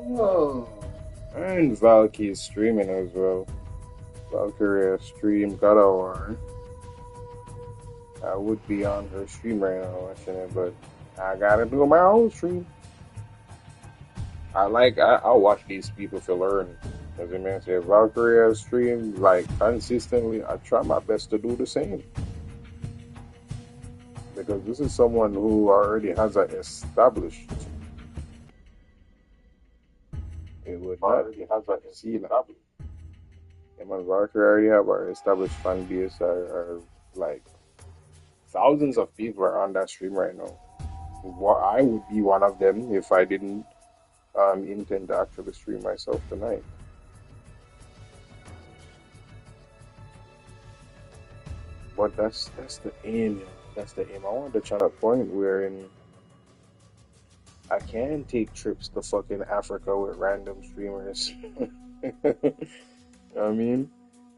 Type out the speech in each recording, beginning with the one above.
Oh, and Valky is streaming as well. Valkyria stream God of War. I would be on her stream right now watching it, but I gotta do my own stream. I'll watch these people to learn. As a man said, Valkyria stream like consistently. I try my best to do the same because this is someone who already has an established. It would not already has an established. And my Valkyria already have an established fan base. Are like thousands of people are on that stream right now. I would be one of them if I didn't intend to actually stream myself tonight. But that's the aim. That's the aim. I want to try a point wherein I can take trips to fucking Africa with random streamers. I mean,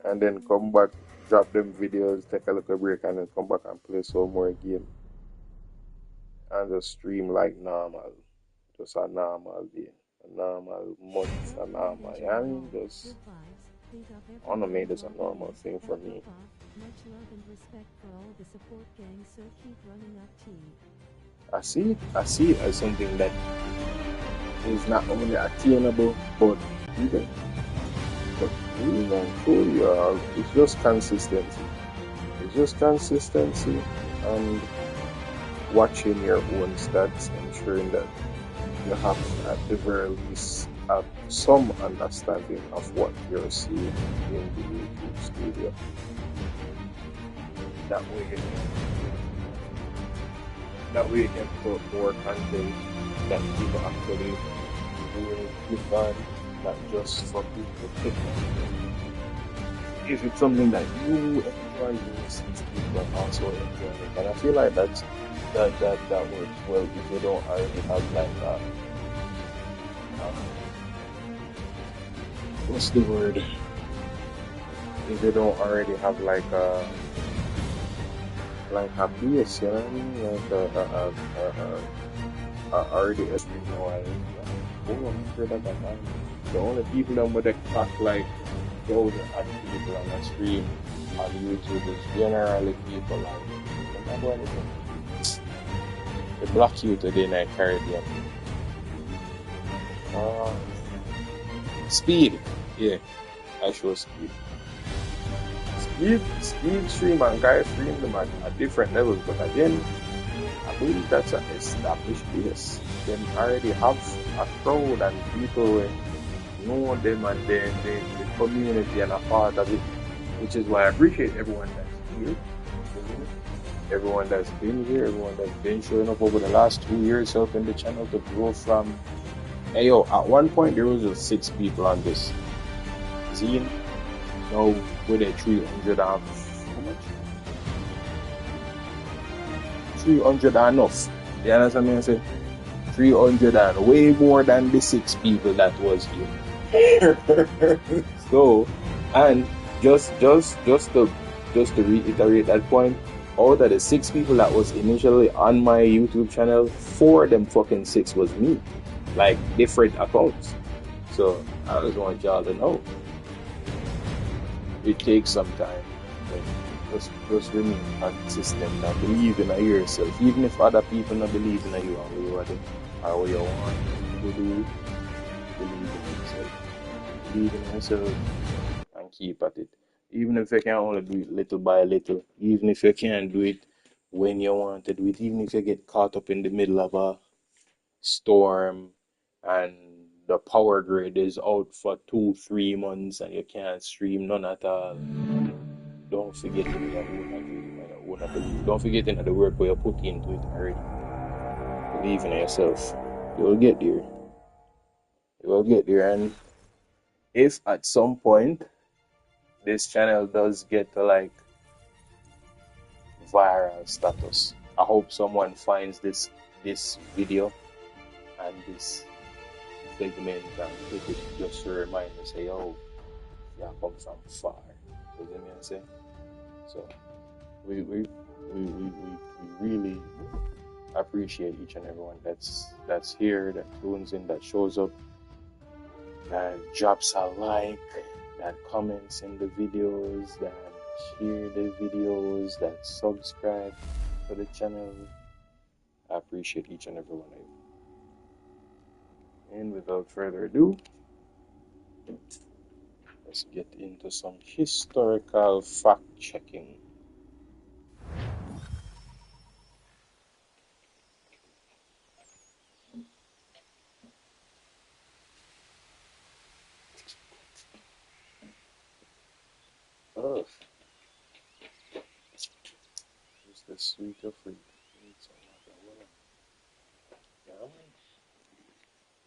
and then come back, drop them videos, take a little break, and then come back and play some more game. And just stream like normal. Just a normal day. A normal month, a normal. I mean, just I want to make this a normal thing for me. Much love and respect for all the support gang, so keep running up T. I see it as something that is not only attainable, but even. But really, it's just consistency. It's just consistency and watching your own stats, ensuring that you have at the very least some understanding of what you're seeing in the YouTube studio. That way you can put more content that people actually will click on, not just for people to click on. If it's something that you enjoy, you will see people also enjoy it. And I feel like that works well if you don't already have like what's the word? If you don't already have like a base, you know what I mean? Like already a stream the only people that would act like those other people on the stream on YouTube is generally people like they block you today in the Caribbean. Speed, yeah, I show speed. Speed stream and guys stream them at different levels, but again, I believe that's an established base. They already have a crowd and people know them and the community and a part of it, which is why I appreciate everyone that's here. Everyone that's been here, everyone that's been showing up over the last 2 years, helping the channel to grow from. Hey yo, at one point there was just 6 people on this scene. Now with a 300 how much? 300 enough. You understand me? I say 300 and way more than the 6 people that was here. So, and just to reiterate that point, out of the 6 people that was initially on my YouTube channel, 4 of them fucking 6 was me. Like different accounts. So I just want y'all to know. It takes some time. Just remain consistent and believe in yourself. Even if other people not believe in you or what you want to do, believe in yourself. Believe in yourself and keep at it. Even if you can only do it little by little, even if you can't do it when you want to do it, even if you get caught up in the middle of a storm and the power grid is out for 2-3 months and you can't stream none at all, don't forget in your own belief. Don't forget in the work where you put into it already. Believe in yourself. You will get there. You will get there. And if at some point this channel does get to like viral status, I hope someone finds this video and this segment and take it just to remind me, say, oh, yeah, come from far. You know what I'm saying? So we really appreciate each and everyone that's here, that tunes in, that shows up, that drops a like, that comments in the videos, that share the videos, that subscribe to the channel. I appreciate each and every one of you. And without further ado, let's get into some historical fact checking. Oh, is the sweet or fruit? Need some water. Yeah, man.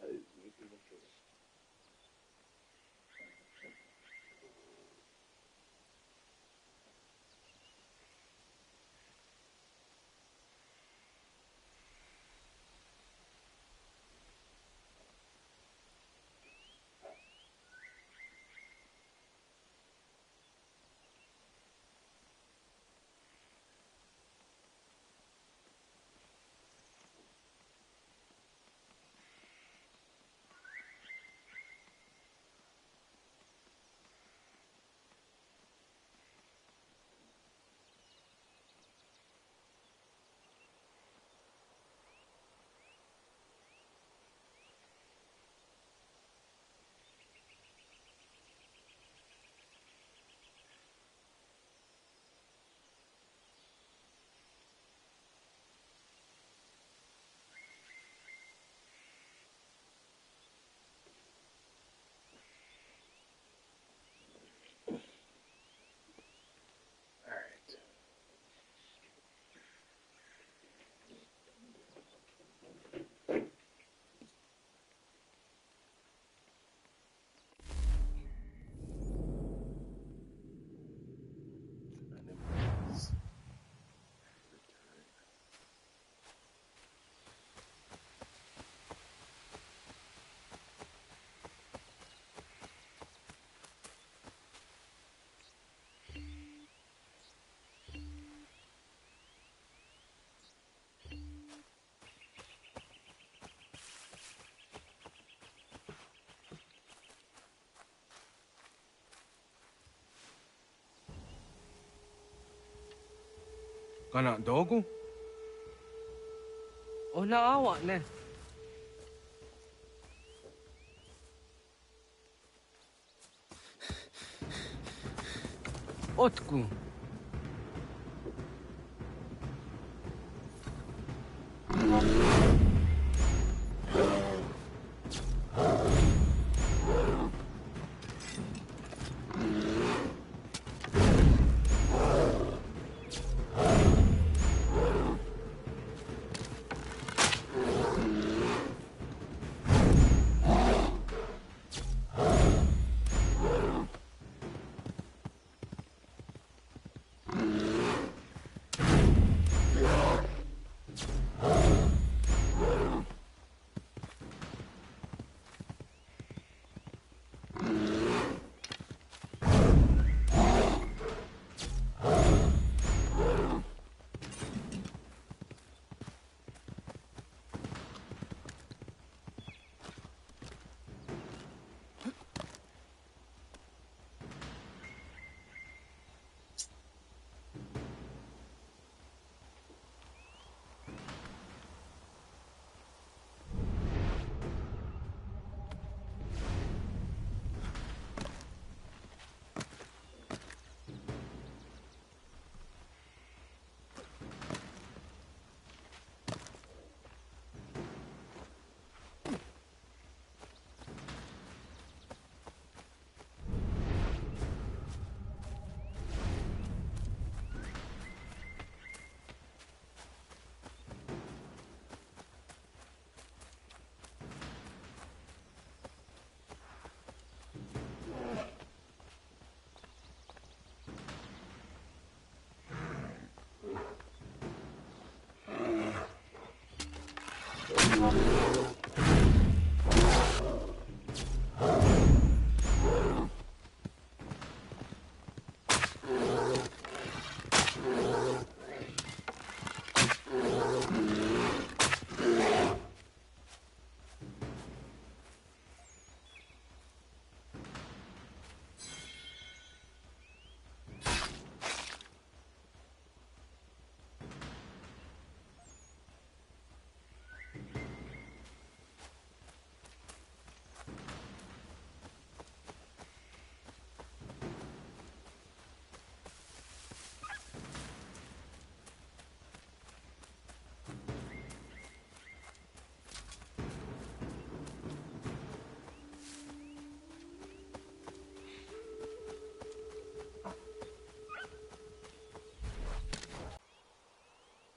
That is making me feel. All right. Enemies return. Kana dogo? O naawa na. Otku.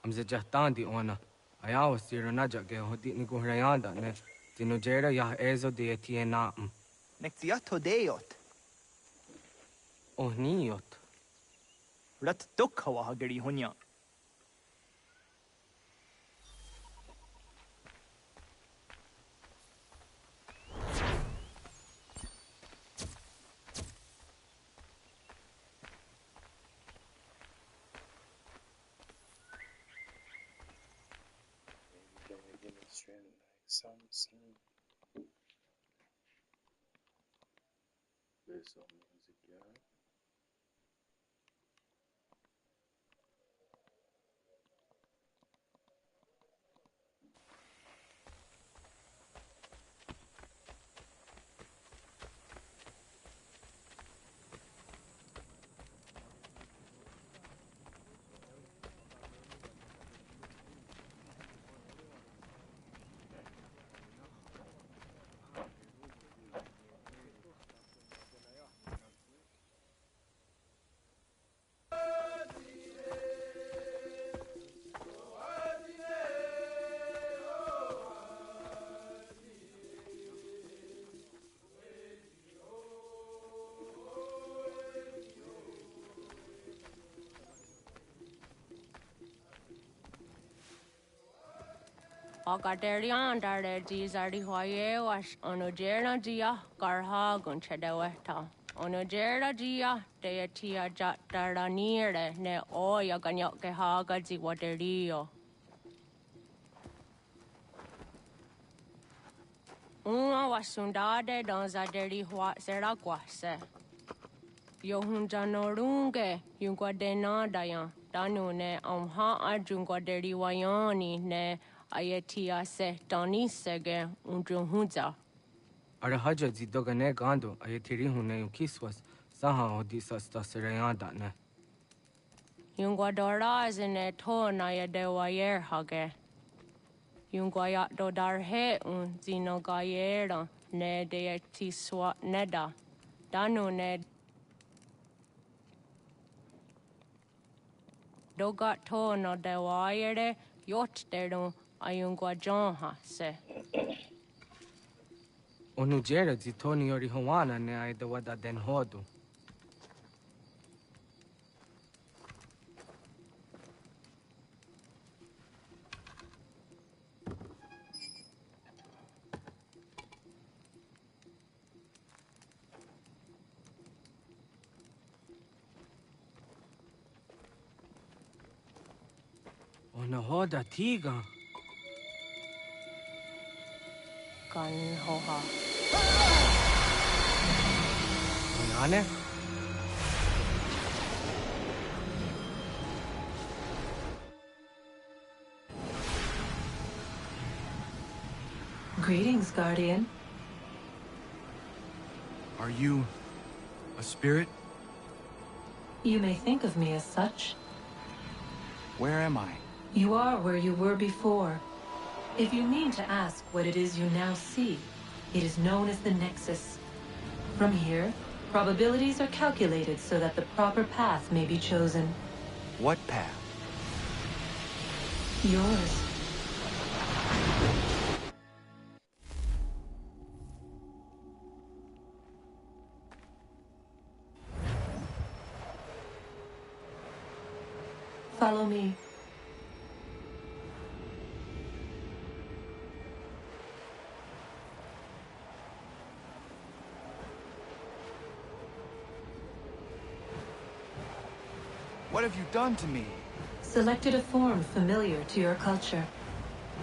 Amzejatandi ona. Ayawa sironaja ge hodi ni guhrayanda ne. Tinujera ya ezo de tiena. Nektiato deot. Ohniot. Rat dukhawa hagari hunya. Maybe can we demonstrate like something? Play some music, yeah. Agaderian dare Gizardi Hoye was Onojera Gia Garha Gunchedeweta. Onojera Gia Deatia Jataraniere ne Oya Ganyoke Haga Ziwaterio. Una was sundade donzaderi Hua Seraguase. Yohunjanorunge Yunguadena Dayan Danune Amha Arjunguaderi Wayani ne. Ayatia se Donisege Unjunhuza. Arahaja zidogane gando ayetiri hune ukiswas. Saha odisa staserayanda ne. Yunguadora zine to naya de wayer hage. Yunguayat do darhe un zino gayera ne de tiswa neda. Danu ne dogat to no de wayere yot deru ayunguajonha se. Onujera zitoni yori hawana ne aidawada den hodu. Ona hoda tiga. Gan hoha. Onane? Greetings, Guardian. Are you a spirit? You may think of me as such. Where am I? You are where you were before. If you mean to ask what it is you now see, it is known as the Nexus. From here, probabilities are calculated so that the proper path may be chosen. What path? Yours. Follow me. What have you done to me? Selected a form familiar to your culture.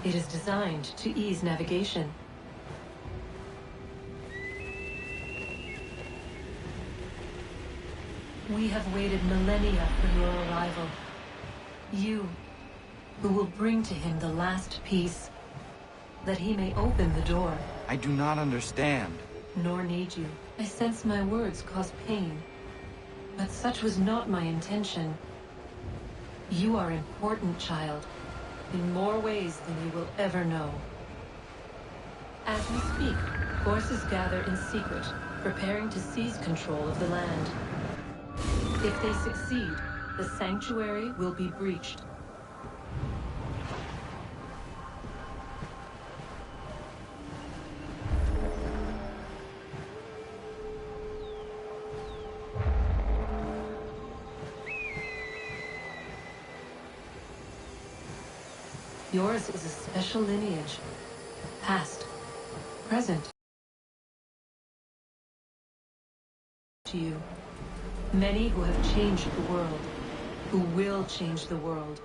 It is designed to ease navigation. We have waited millennia for your arrival. You, who will bring to him the last piece, that he may open the door. I do not understand. Nor need you. I sense my words cause pain. But such was not my intention. You are important, child, in more ways than you will ever know. As we speak, forces gather in secret, preparing to seize control of the land. If they succeed, the sanctuary will be breached. Yours is a special lineage. Past, present to you. Many who have changed the world, who will change the world.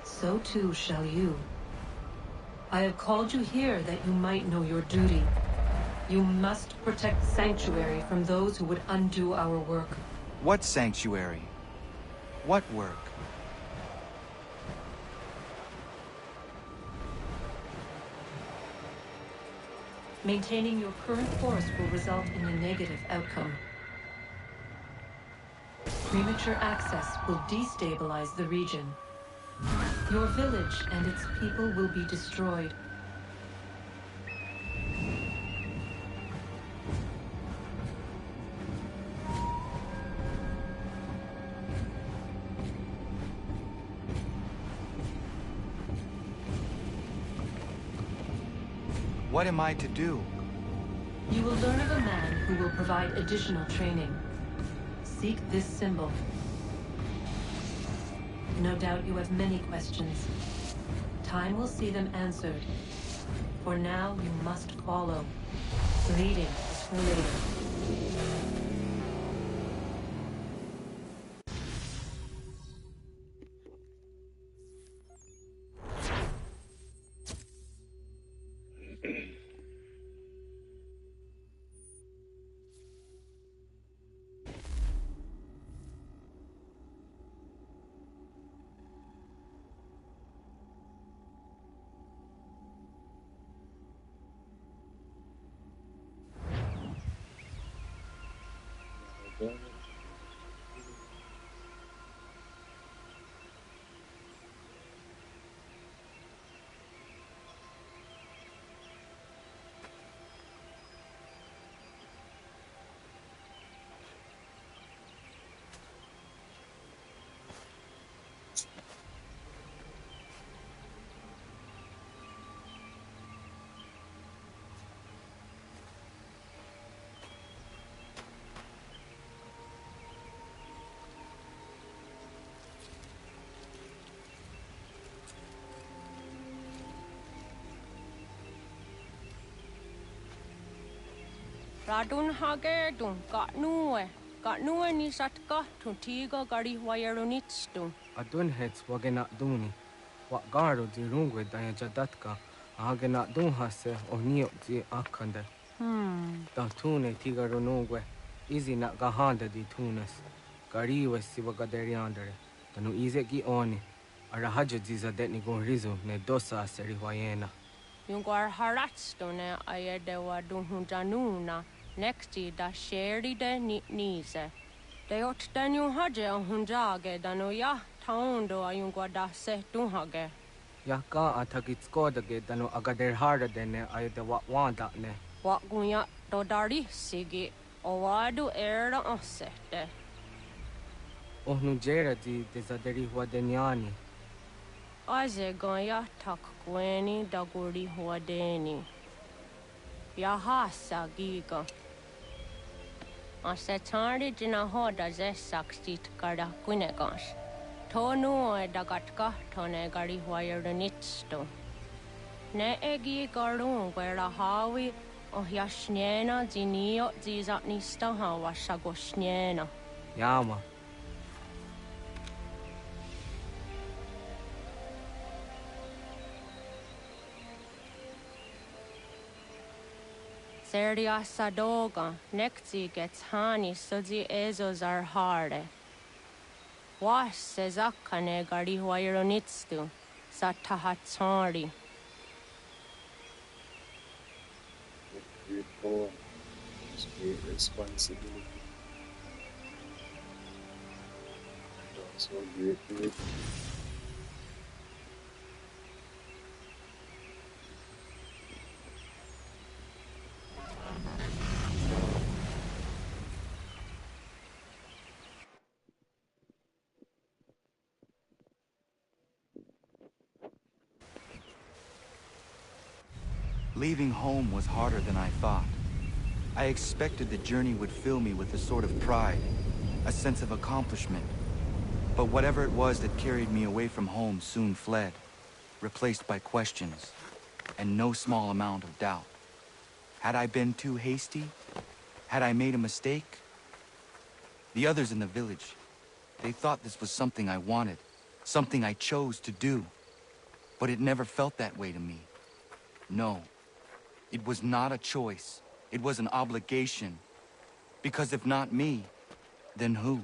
So too shall you. I have called you here that you might know your duty. You must protect Sanctuary from those who would undo our work. What sanctuary? What work? Maintaining your current course will result in a negative outcome. Premature access will destabilize the region. Your village and its people will be destroyed. What am I to do? You will learn of a man who will provide additional training. Seek this symbol. No doubt you have many questions. Time will see them answered. For now, you must follow. Leading is for later. Radun hagerdun, got nue ni satka, tuntigo gari wayerunitstun. Adun hets wagena duni. Wat garo di rungwe daya jadatka. Agena dun hase o niok di akande. Da tune tigaro nungwe. Izi na gahanda di tunes. Gariwe siwa gaderiandere. Tanu ize gi oni. Arahaja ziza detni gon rizu ne dosa aseri wayena. Yungwar haratstune ayedewa dun hunjanuna. Nexti da sheri de nize. De ot danu haje on hunjage danu ya taundo ayungwa da se dunhage. Ya ka atagitskodige danu agader harda dene ayede wanda ne. Wat gunya do dari sigi owadu era osete. Ohnu jera di desaderi huadenyani. Aze gonya tak gweni daguri huadeni. Ya hasa giga. Ase tari jina hoda ze sakstit kada kunegas. Tonu e dagatka tone gari huayernitsto. Ne egi garun gwera hawi o yashnena zinio zizatnista hawa shagoshnena. Yama. Seria sadoga, nekti gets hani sozi ezos are harde. Was sezakane gari huayronitstu, satahatsari. Great power. It's great responsibility. Also great weight. Leaving home was harder than I thought. I expected the journey would fill me with a sort of pride, a sense of accomplishment. But whatever it was that carried me away from home soon fled, replaced by questions, and no small amount of doubt. Had I been too hasty? Had I made a mistake? The others in the village, they thought this was something I wanted, something I chose to do. But it never felt that way to me. No, it was not a choice. It was an obligation. Because if not me, then who?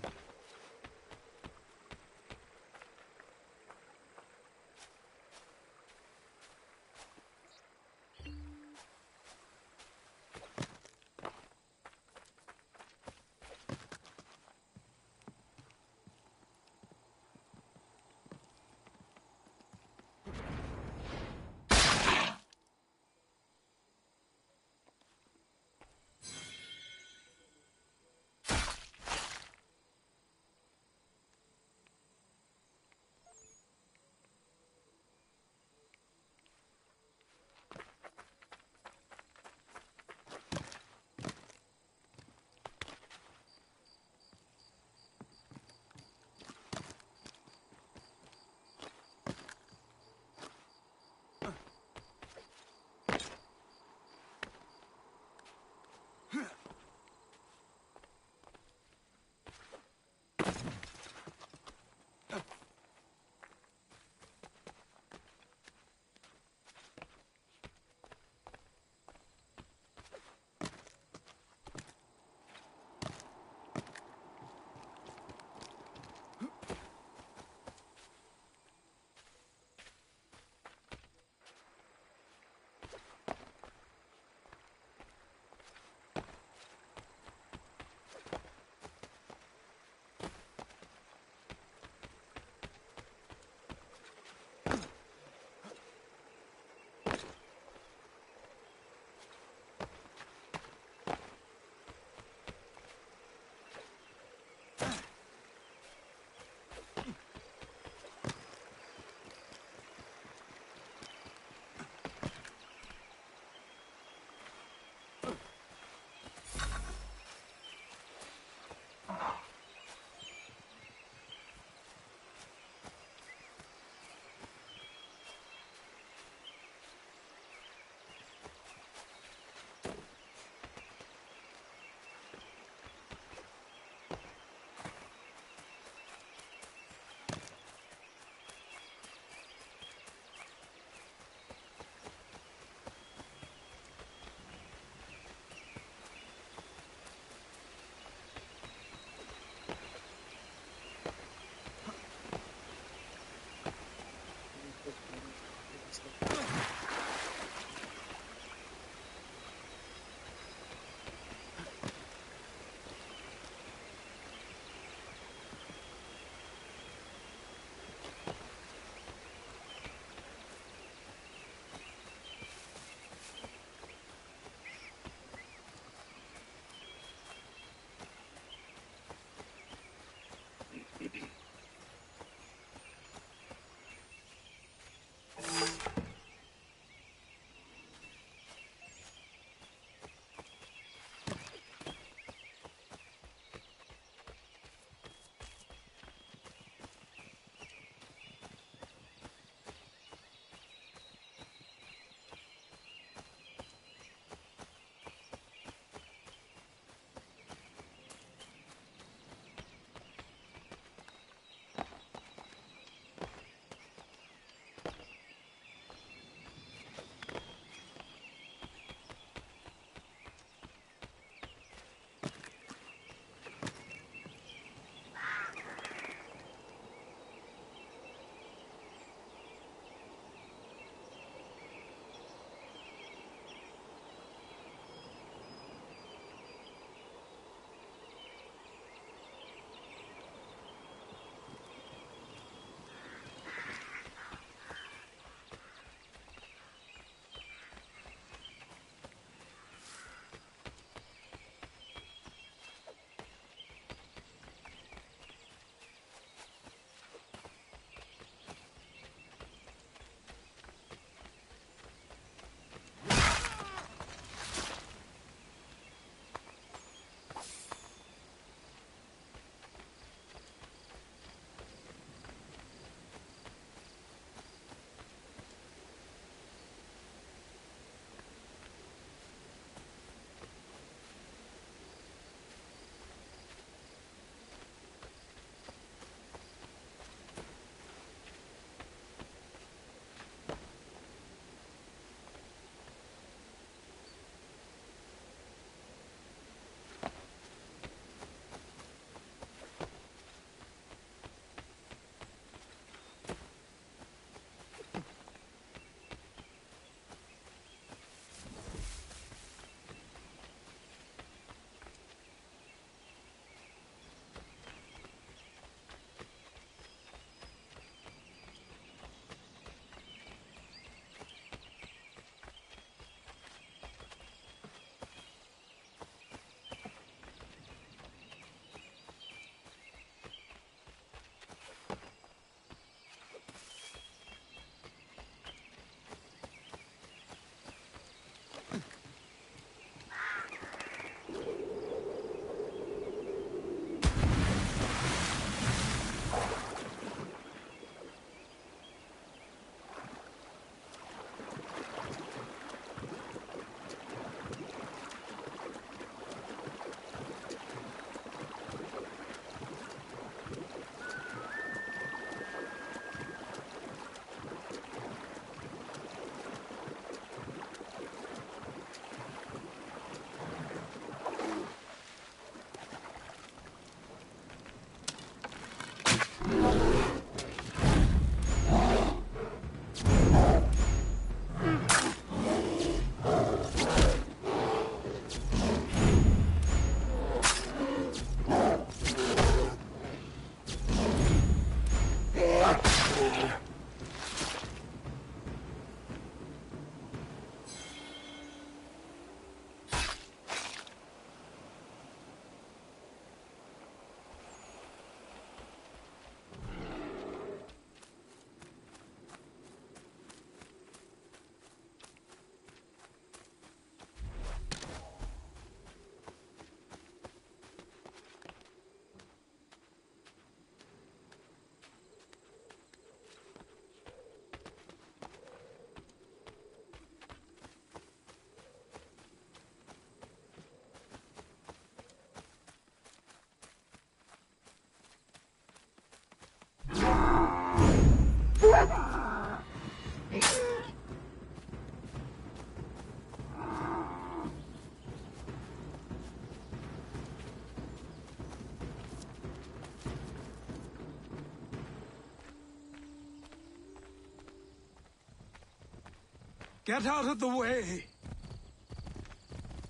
Get out of the way!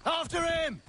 After him!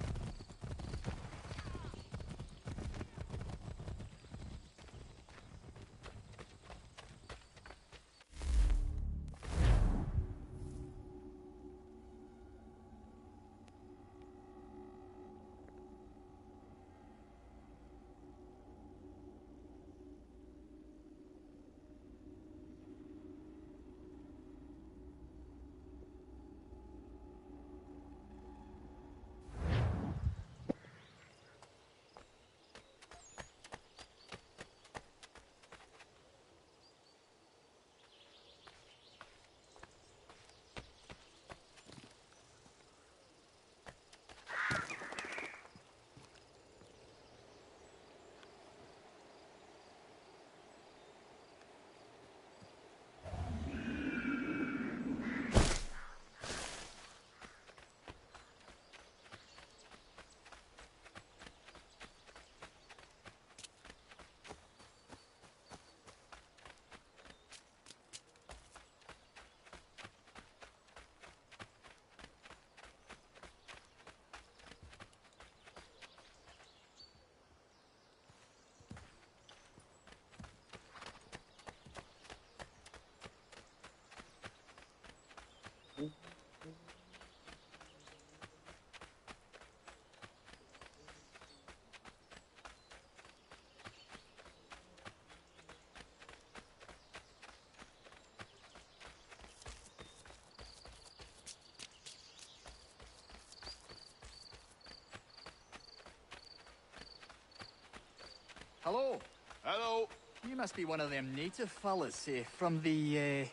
Hello. Hello. You must be one of them native fellas, from the,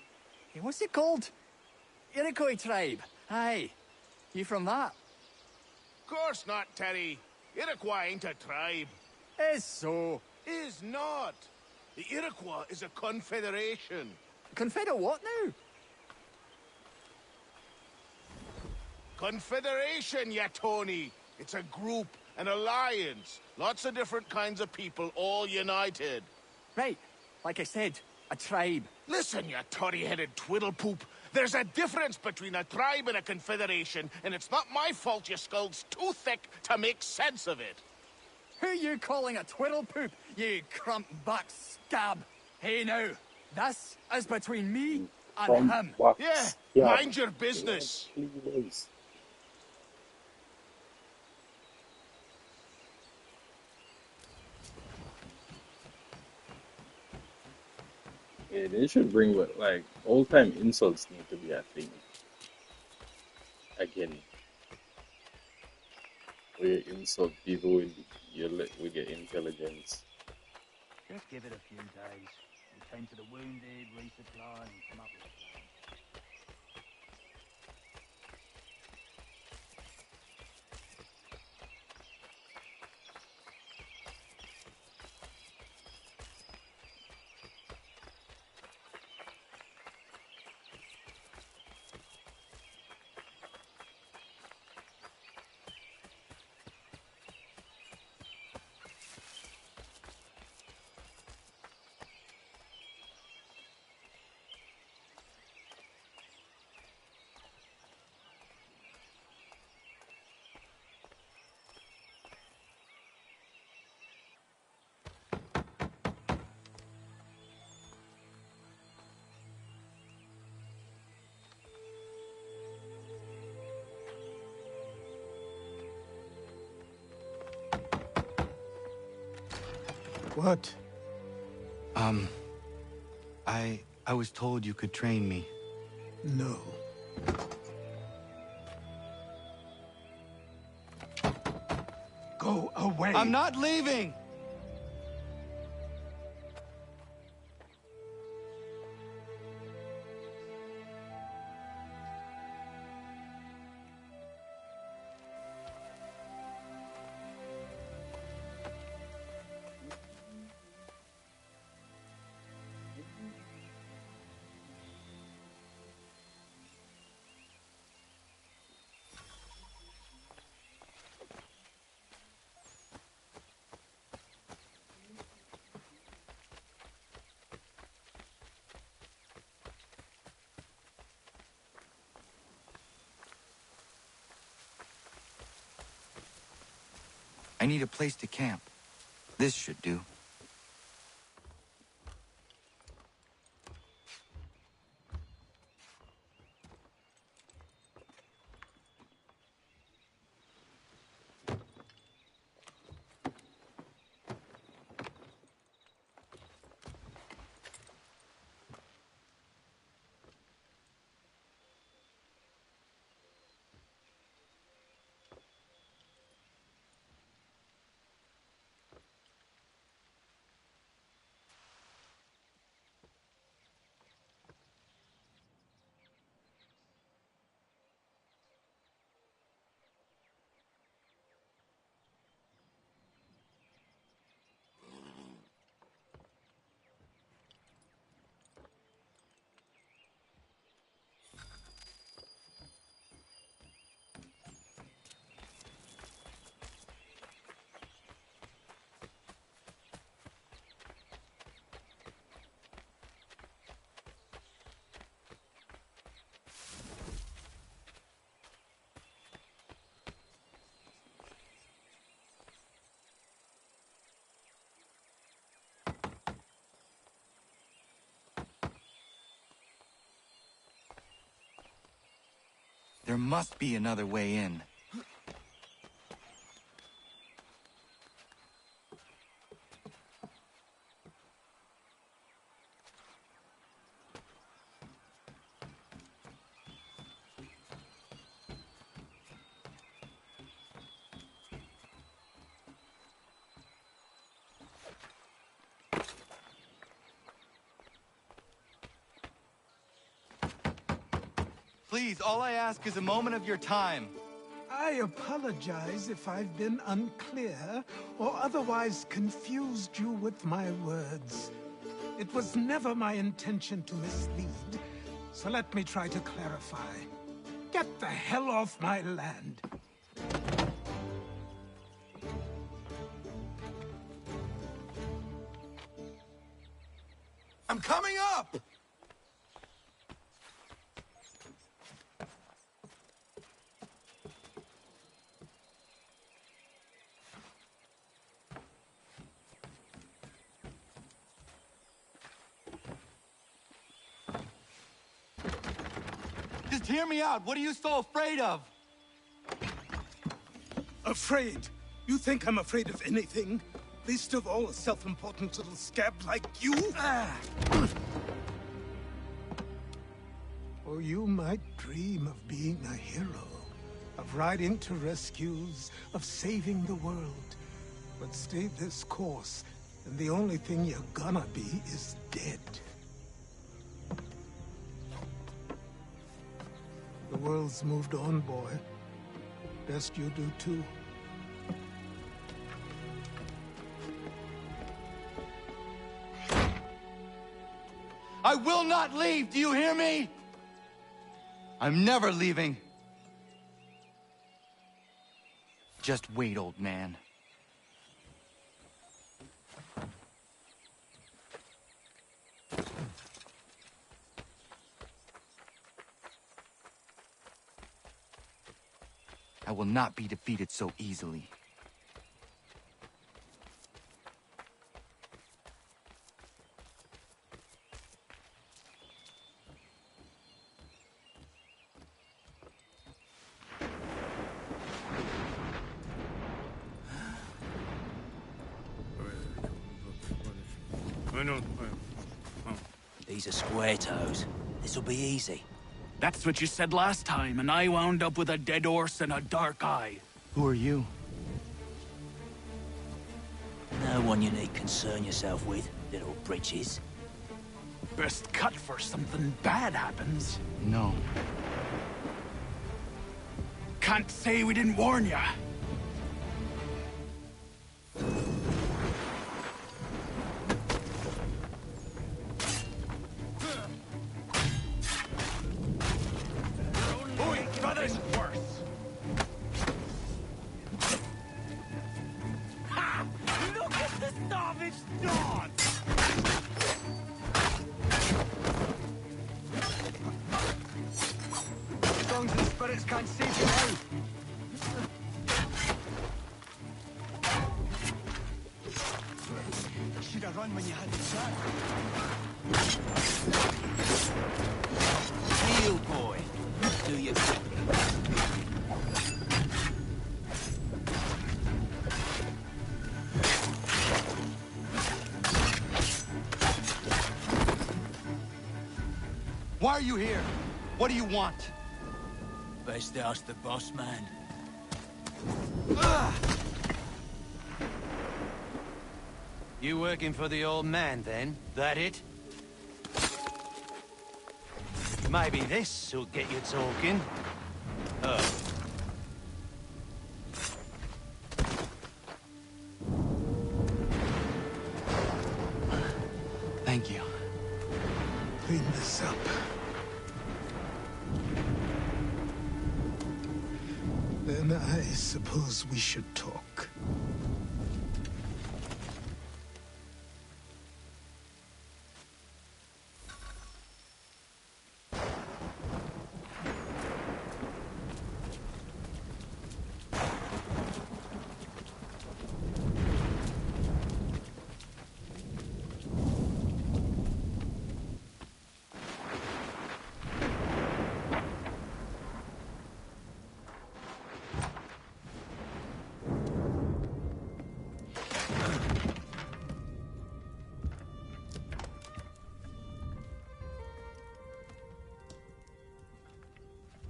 what's it called? Iroquois tribe. Aye. You from that? Course not, Terry. Iroquois ain't a tribe. Is so. Is not. The Iroquois is a confederation. Confederate what now? Confederation, ya Tony. It's a group, an alliance. Lots of different kinds of people, all united. Right. Like I said, a tribe. Listen, you toddy-headed twiddlepoop. There's a difference between a tribe and a confederation, and it's not my fault your skull's too thick to make sense of it. Who you calling a twiddlepoop, you crump buck scab? Hey now, this is between me and him. Yeah, mind your business. Please. Yeah, they should bring what, like, old-time insults need to be a thing. Again. Where you insult people with your intelligence. Just give it a few days. We'll tend to the wounded, resupply, and come up with a plan. What? I was told you could train me. No. Go away! I'm not leaving! I need a place to camp. This should do. There must be another way in. Please, all I ask is a moment of your time. I apologize if I've been unclear or otherwise confused you with my words. It was never my intention to mislead, so let me try to clarify. Get the hell off my land. I'm coming up! Just hear me out. What are you so afraid of? Afraid? You think I'm afraid of anything? Least of all a self-important little scab like you? Or you might dream of being a hero, of riding to rescues, of saving the world. But stay this course, and the only thing you're gonna be is dead. The world's moved on, boy. Best you do too. I will not leave, do you hear me? I'm never leaving. Just wait, old man. I will not be defeated so easily. These are square toes. This'll be easy. That's what you said last time, and I wound up with a dead horse and a dark eye. Who are you? No one you need concern yourself with, little britches. Best cut for something bad happens. No. Can't say we didn't warn ya. Why are you here? What do you want? Best ask the boss man. You working for the old man, then? That it? Maybe this'll get you talking. Oh. Thank you. Clean this up. Then I suppose we should talk.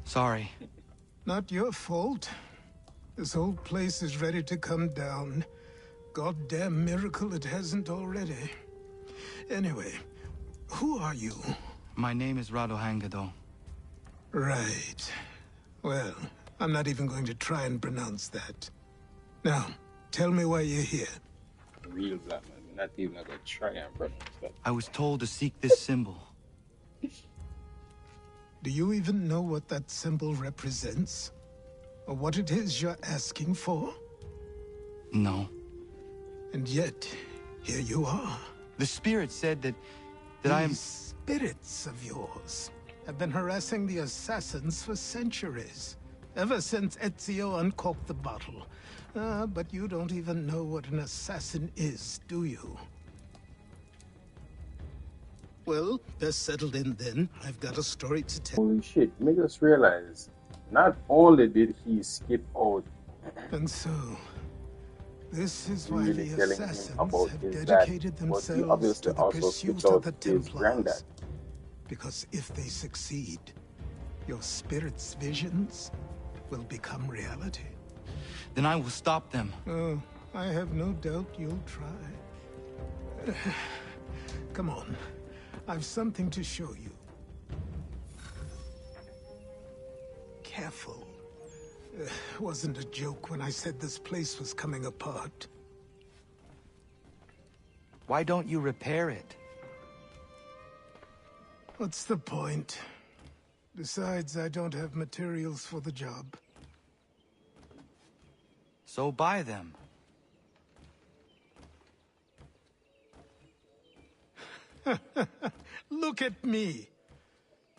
Sorry. Not your fault. This whole place is ready to come down. Goddamn miracle it hasn't already. Anyway, who are you? My name is Radohangado. Right. Well, I'm not even going to try and pronounce that. Now, tell me why you're here. Real black man. We're not even gonna try and pronounce that. I was told to seek this symbol. Do you even know what that symbol represents? Or what it is you're asking for? No. And yet, here you are. The spirit said that I am... These spirits of yours have been harassing the assassins for centuries. Ever since Ezio uncorked the bottle. But you don't even know what an assassin is, do you? Well, they're settled in then. I've got a story to tell. Holy shit, make us realize, not only did he skip out And so, this is why really the telling him assassins about have his dedicated dad, but he themselves obviously to the also pursuit skipped of out the his granddad. Templars. Because if they succeed, your spirit's visions will become reality. Then I will stop them. Oh, I have no doubt you'll try. Come on. I've something to show you. Careful. Wasn't a joke when I said this place was coming apart. Why don't you repair it? What's the point? Besides, I don't have materials for the job. So buy them. Look at me.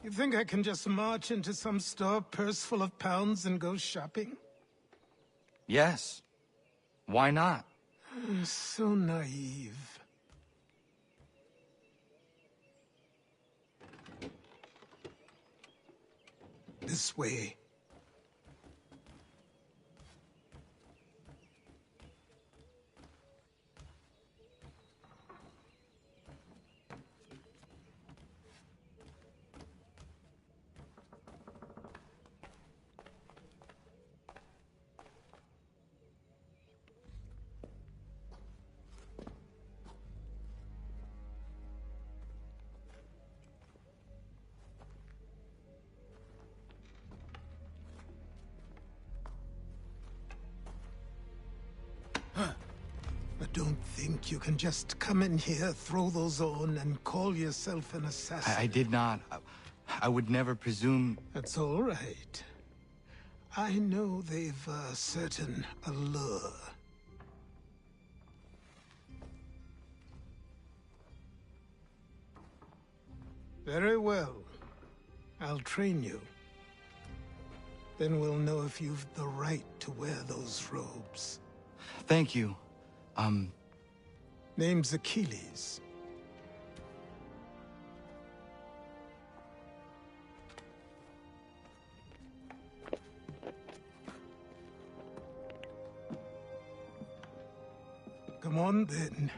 You think I can just march into some store, purse full of pounds, and go shopping? Yes. Why not? So naive. This way. Don't think you can just come in here, throw those on, and call yourself an assassin. I did not. I would never presume... That's all right. I know they've a certain allure. Very well. I'll train you. Then we'll know if you've the right to wear those robes. Thank you. Name's Achilles. Come on, then.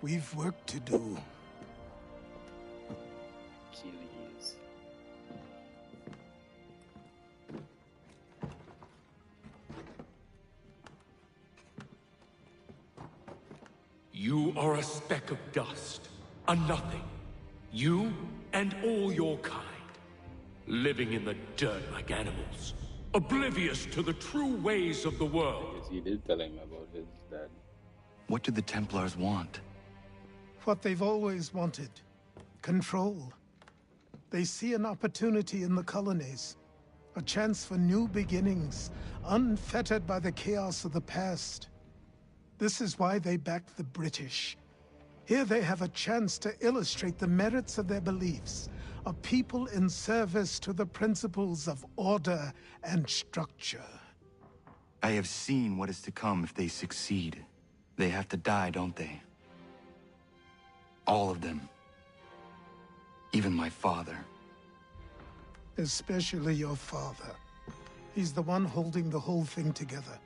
We've work to do. Achilles. You are a speck of dust, a nothing. You and all your kind, living in the dirt like animals, oblivious to the true ways of the world. Yes, he did tell him about his dad. What do the Templars want? What they've always wanted. Control. They see an opportunity in the colonies. A chance for new beginnings, unfettered by the chaos of the past. This is why they backed the British. Here they have a chance to illustrate the merits of their beliefs. A people in service to the principles of order and structure. I have seen what is to come if they succeed. They have to die, don't they? All of them. Even my father. Especially your father. He's the one holding the whole thing together.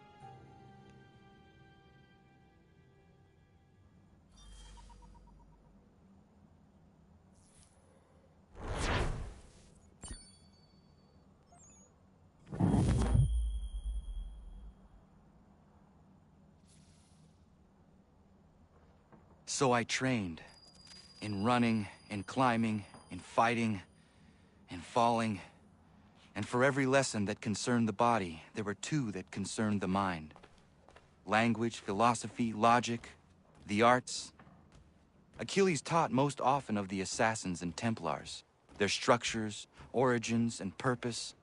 So I trained. In running, in climbing, in fighting, in falling. And for every lesson that concerned the body, there were two that concerned the mind. Language, philosophy, logic, the arts. Achilles taught most often of the assassins and Templars, their structures, origins, and purpose.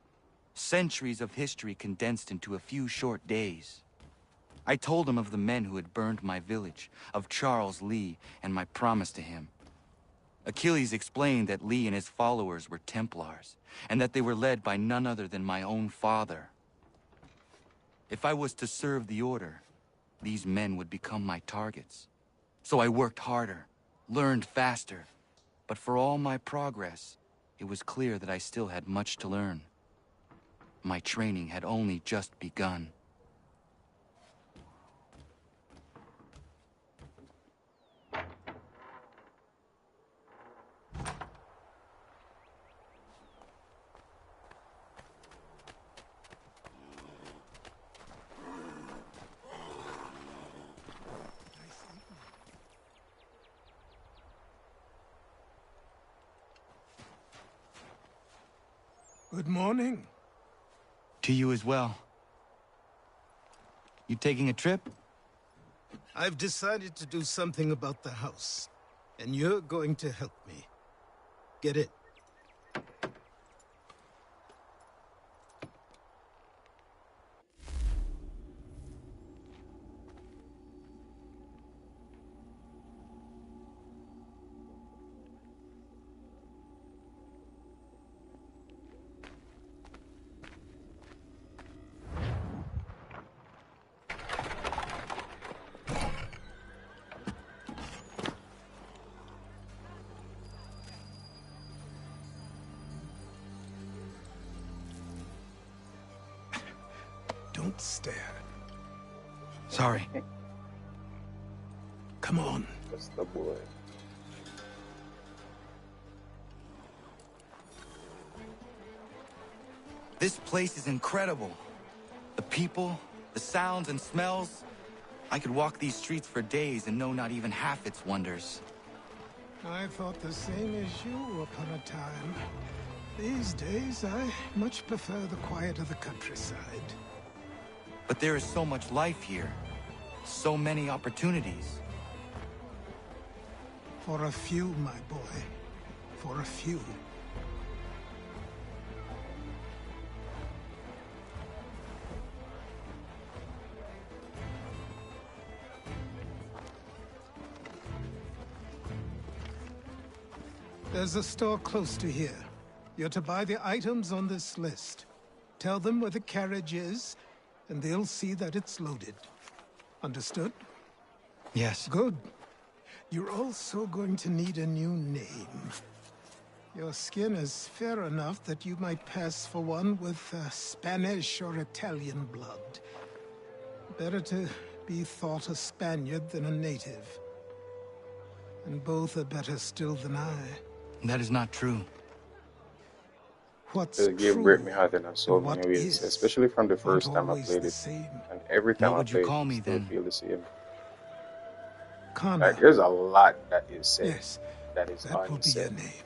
Centuries of history condensed into a few short days. I told him of the men who had burned my village, of Charles Lee, and my promise to him. Achilles explained that Lee and his followers were Templars, and that they were led by none other than my own father. If I was to serve the Order, these men would become my targets. So I worked harder, learned faster, but for all my progress, it was clear that I still had much to learn. My training had only just begun. Good morning. To you as well. You taking a trip? I've decided to do something about the house, and you're going to help me. Get it? Don't stare. Sorry. Come on. That's the boy. This place is incredible. The people, the sounds and smells. I could walk these streets for days and know not even half its wonders. I thought the same as you upon a time. These days, I much prefer the quiet of the countryside. But there is so much life here. So many opportunities. For a few, my boy. For a few. There's a store close to here. You're to buy the items on this list. Tell them where the carriage is, and they'll see that it's loaded. Understood? Yes. Good. You're also going to need a new name. Your skin is fair enough that you might pass for one with Spanish or Italian blood. Better to be thought a Spaniard than a native. And both are better still than I. That is not true. What's The game true break me heart in so and what many ways, is especially from the aren't first time I always played the it. same. And every time What I would you play call it, me I still then? feel the same. Connor. Like, there's a lot that is said Yes, that is that will be your unsaid, name.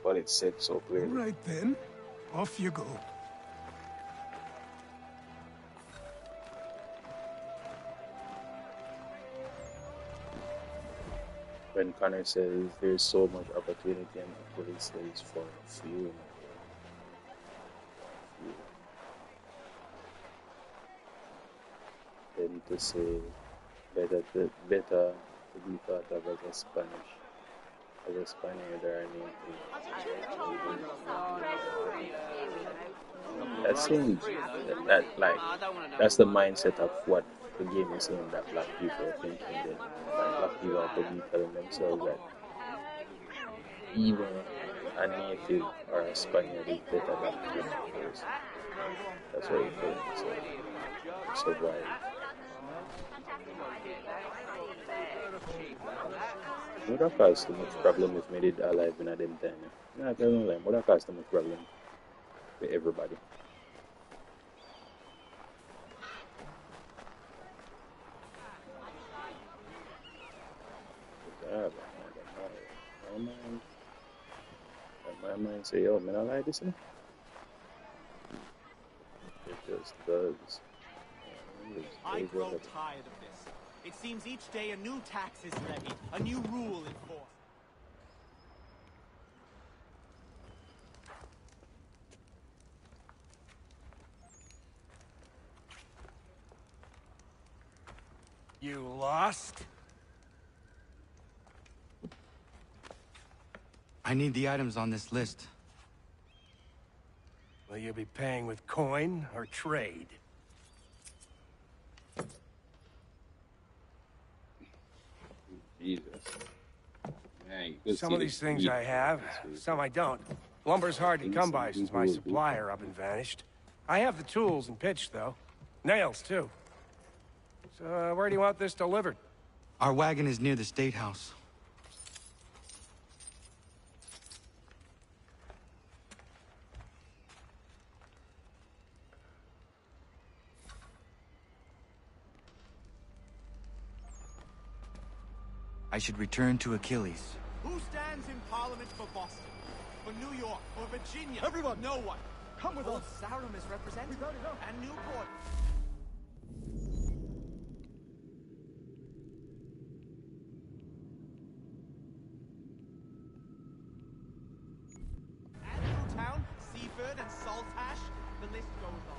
but it's said so All clearly. right then, off you go. When Connor says there's so much opportunity and Achilles says for few. Then to say better to be thought of as a Spaniard or anything. That's saying that's the mindset of what the game is saying that black people are thinking. That black people have to be telling themselves that even a native or a Spaniard is better than a native person. That's what you're telling yourself. Survive. Would have caused too much problem if me did alive in a them time. Nah, I don't lie. Would have caused too much problem for everybody. My mind say, yo, man, I like this, you know? It just does. I grow tired of this. It seems each day a new tax is levied, a new rule enforced. You lost? I need the items on this list. Will you be paying with coin or trade? Jesus. Man, Some of these things I have, some I don't. Lumber's hard to come by since my supplier up and vanished. I have the tools and pitch, though. Nails, too. So, where do you want this delivered? Our wagon is near the State House. I should return to Achilles. Who stands in Parliament for Boston? For New York? For Virginia? Everyone! No one! Come with us! Sarum is represented. And Newport. Andrewtown, Seaford, and Saltash. The list goes on.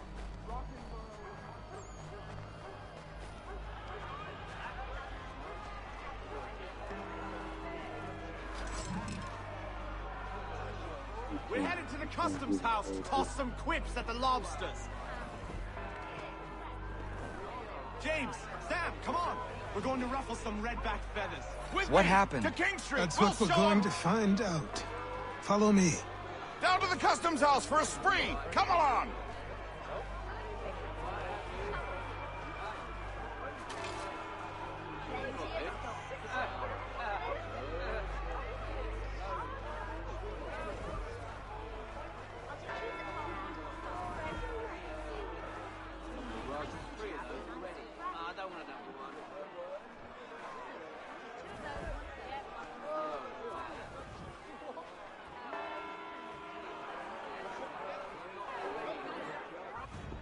We're headed to the customs house to toss some quips at the lobsters. James, Sam, come on. We're going to ruffle some red-backed feathers. With What me, happened? To King Street. That's We'll what we're show going 'em. to find out. Follow me. Down to the customs house for a spree. Come along.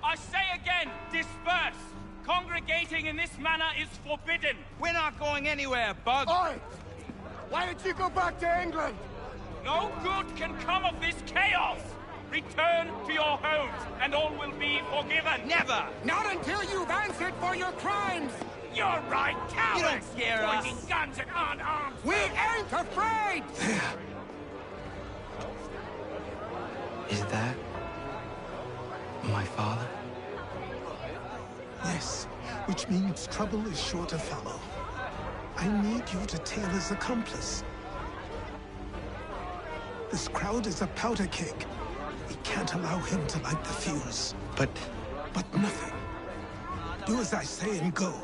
I say again, disperse! Congregating in this manner is forbidden! We're not going anywhere, Bug! Oi! Why did you go back to England? No good can come of this chaos! Return to your homes, and all will be forgiven! Never! Not until you've answered for your crimes! You're right, cowards! You don't scare us. Pointing guns at unarmed! We ain't afraid! Is that my father? Yes, which means trouble is sure to follow. I need you to tail his accomplice. This crowd is a powder keg. We can't allow him to light the fuse. But nothing. Do as I say and go.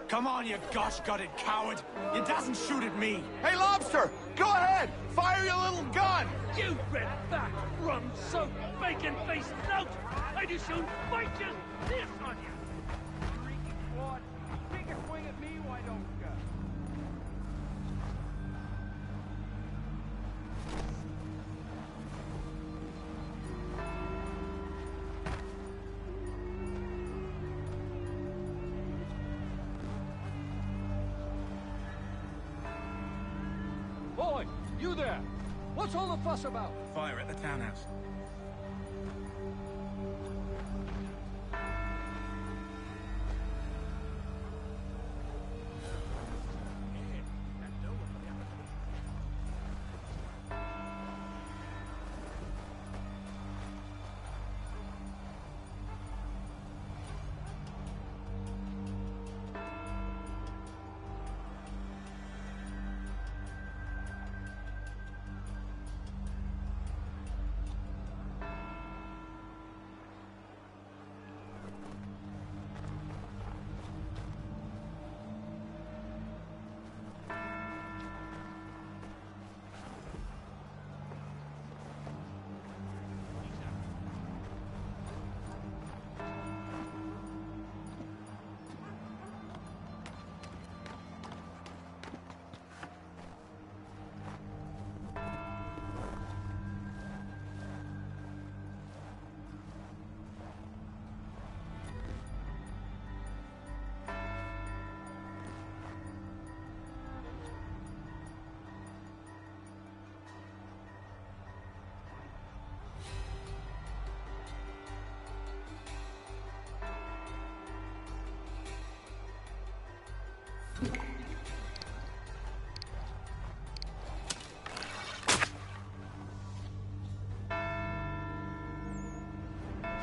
Come on, you gosh-gutted coward! You doesn't shoot at me! Hey, Lobster! Go ahead! Fire your little gun! You red back, rum soaked, bacon faced lout! I do soon fight just this on you! Freaky quad, take a swing at me, why don't you? Boy, you there! What's all the fuss about? Fire at the townhouse.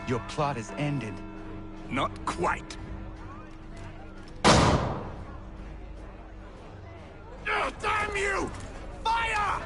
Your plot is ended. Not quite. Damn you! Fire!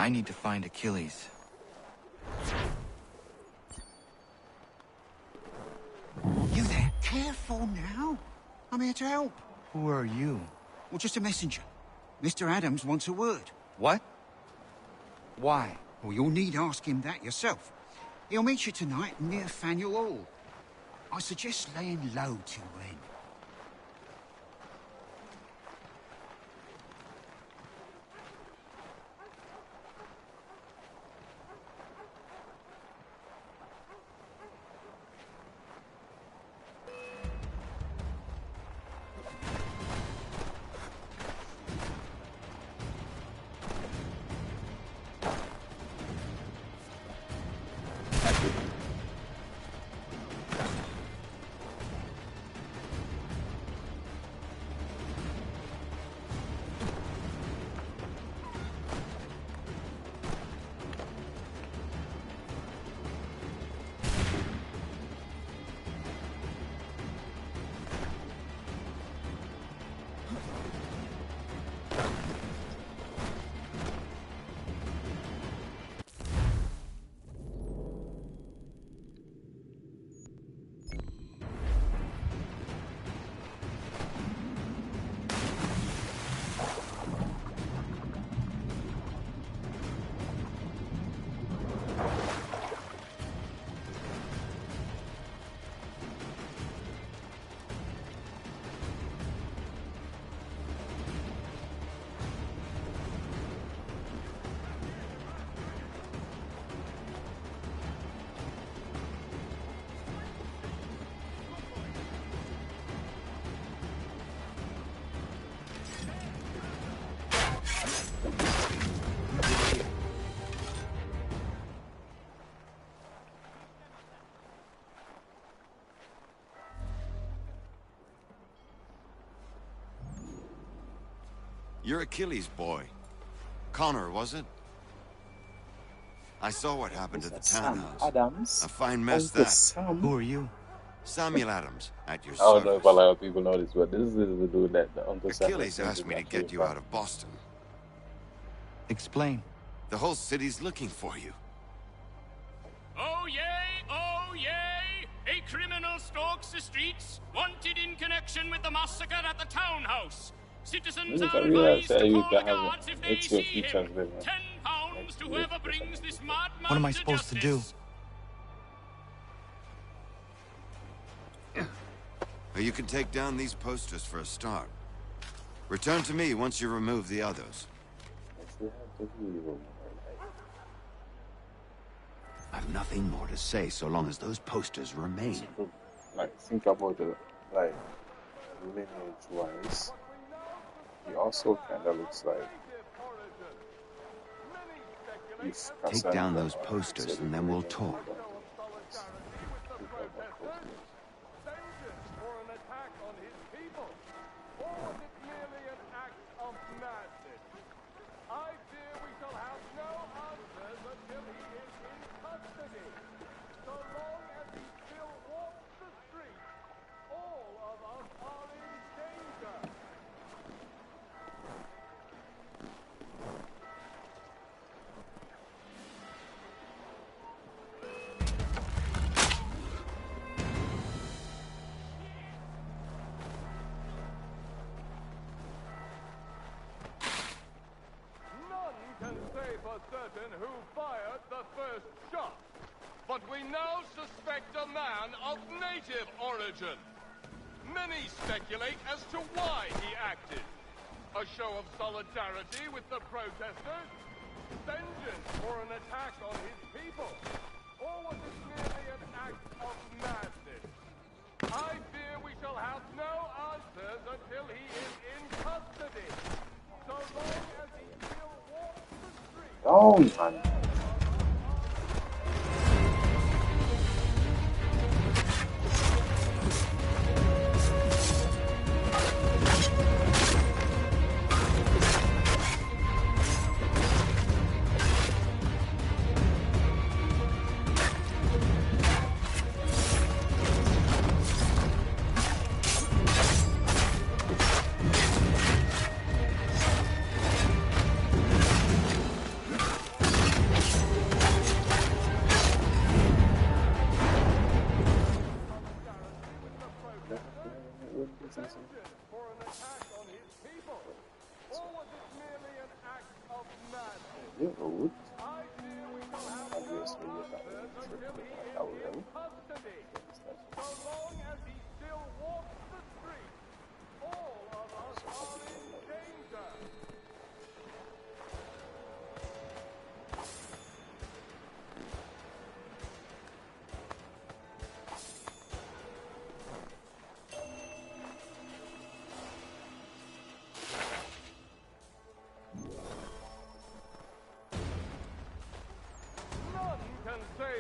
I need to find Achilles. You there? Careful now. I'm here to help. Who are you? Well, just a messenger. Mr. Adams wants a word. What? Why? Well, you'll need ask him that yourself. He'll meet you tonight near Faneuil Hall. I suggest laying low till then. You're Achilles' boy. Connor, was it? I saw what happened at the townhouse. Adams? A fine mess Uncle that. Sam? Who are you? Samuel Adams, at your I don't know service. if a lot of people know this, but this is the dude that the Uncle Sam Achilles asked me to get you out of Boston. Explain. The whole city's looking for you. Oh yay, oh yay! A criminal stalks the streets, wanted in connection with the massacre at the townhouse. Citizens are advised to call the guards if they see him. £10 to whoever brings this madman What am I supposed to do? Well, you can take down these posters for a start. Return to me once you remove the others. I've nothing more to say so long as those posters remain. Like, think about it, like, lineage-wise. He also kind of looks like... Take down those posters and then we'll talk. Certain who fired the first shot, but we now suspect a man of native origin. Many speculate as to why he acted. A show of solidarity with the protesters? Vengeance for an attack on his people? Or was it merely an act of madness? I fear we shall have no answers until he is in custody. So long as he still walks the streets. Oh, man.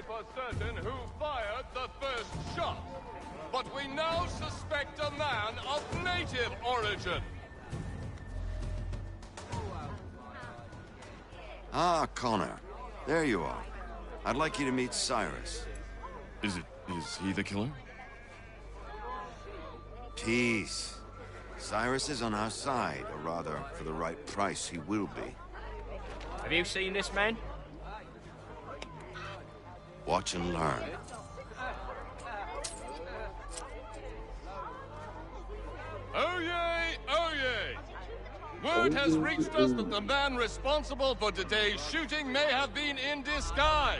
For certain who fired the first shot, but we now suspect a man of native origin. Ah, Connor. There you are. I'd like you to meet Cyrus. Is he the killer? Peace. Cyrus is on our side, or rather, for the right price, he will be. Have you seen this man? Watch and learn. Oh yay, oh yay! Word has reached us that the man responsible for today's shooting may have been in disguise.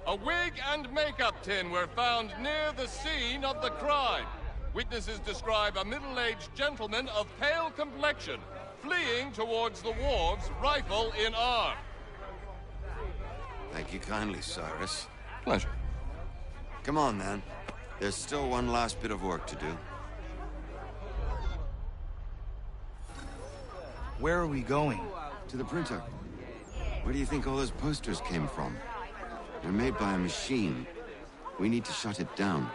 A wig and makeup tin were found near the scene of the crime. Witnesses describe a middle-aged gentleman of pale complexion fleeing towards the wharves, rifle in arm. Thank you kindly, Cyrus. Pleasure. Come on, then. There's still one last bit of work to do. Where are we going? To the printer. Where do you think all those posters came from? They're made by a machine. We need to shut it down.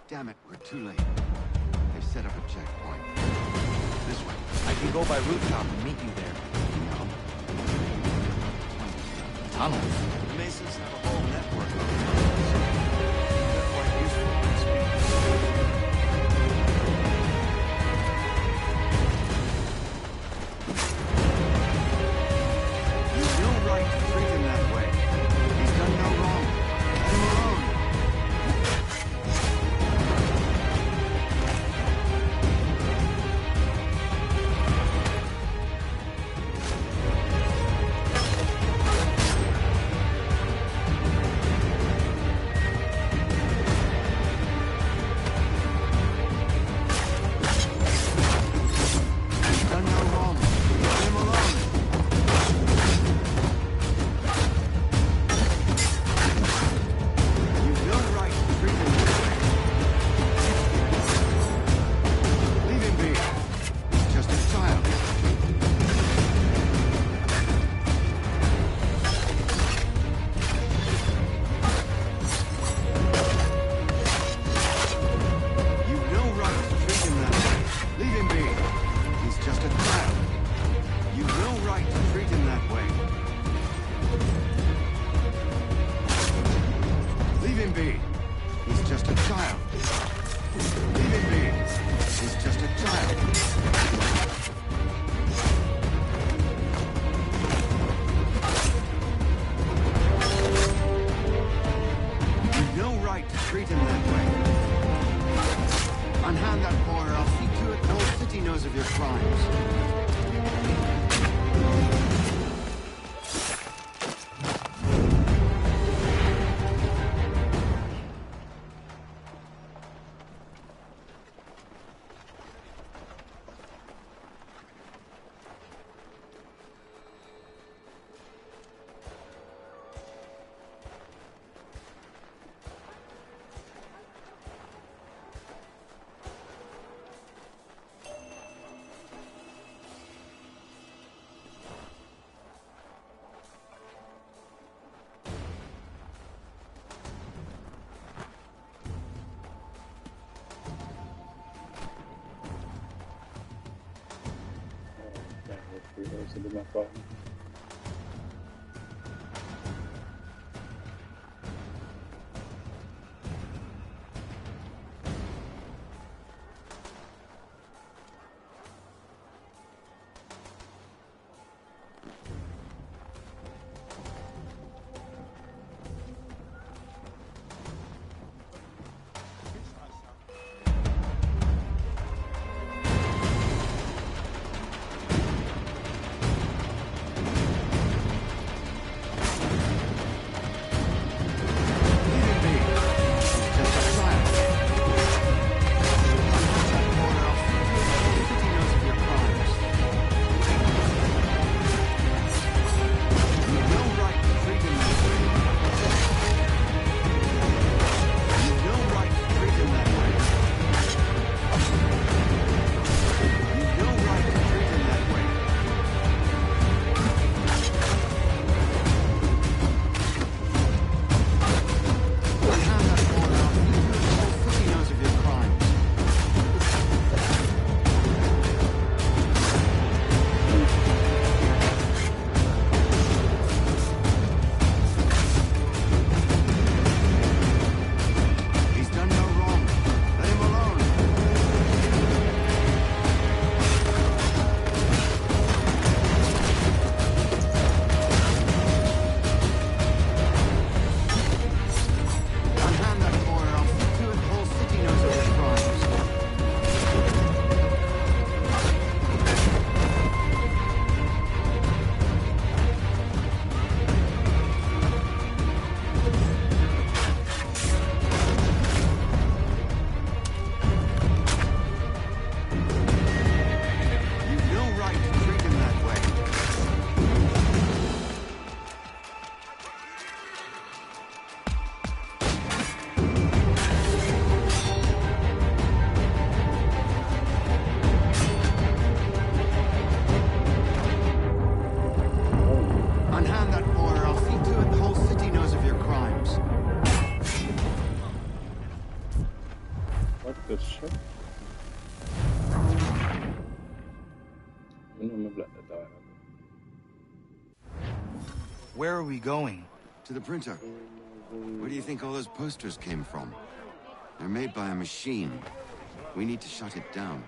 Damn it, we're too late. They've set up a checkpoint. This way. I can go by rooftop and meet you there. No. Tunnels? The Masons have a whole network of tunnels. They're quite useful in speed. You've no right to treat him that way. He's done no wrong. Let him alone. To do my phone. Where are we going? To the printer. Where do you think all those posters came from? They're made by a machine. We need to shut it down.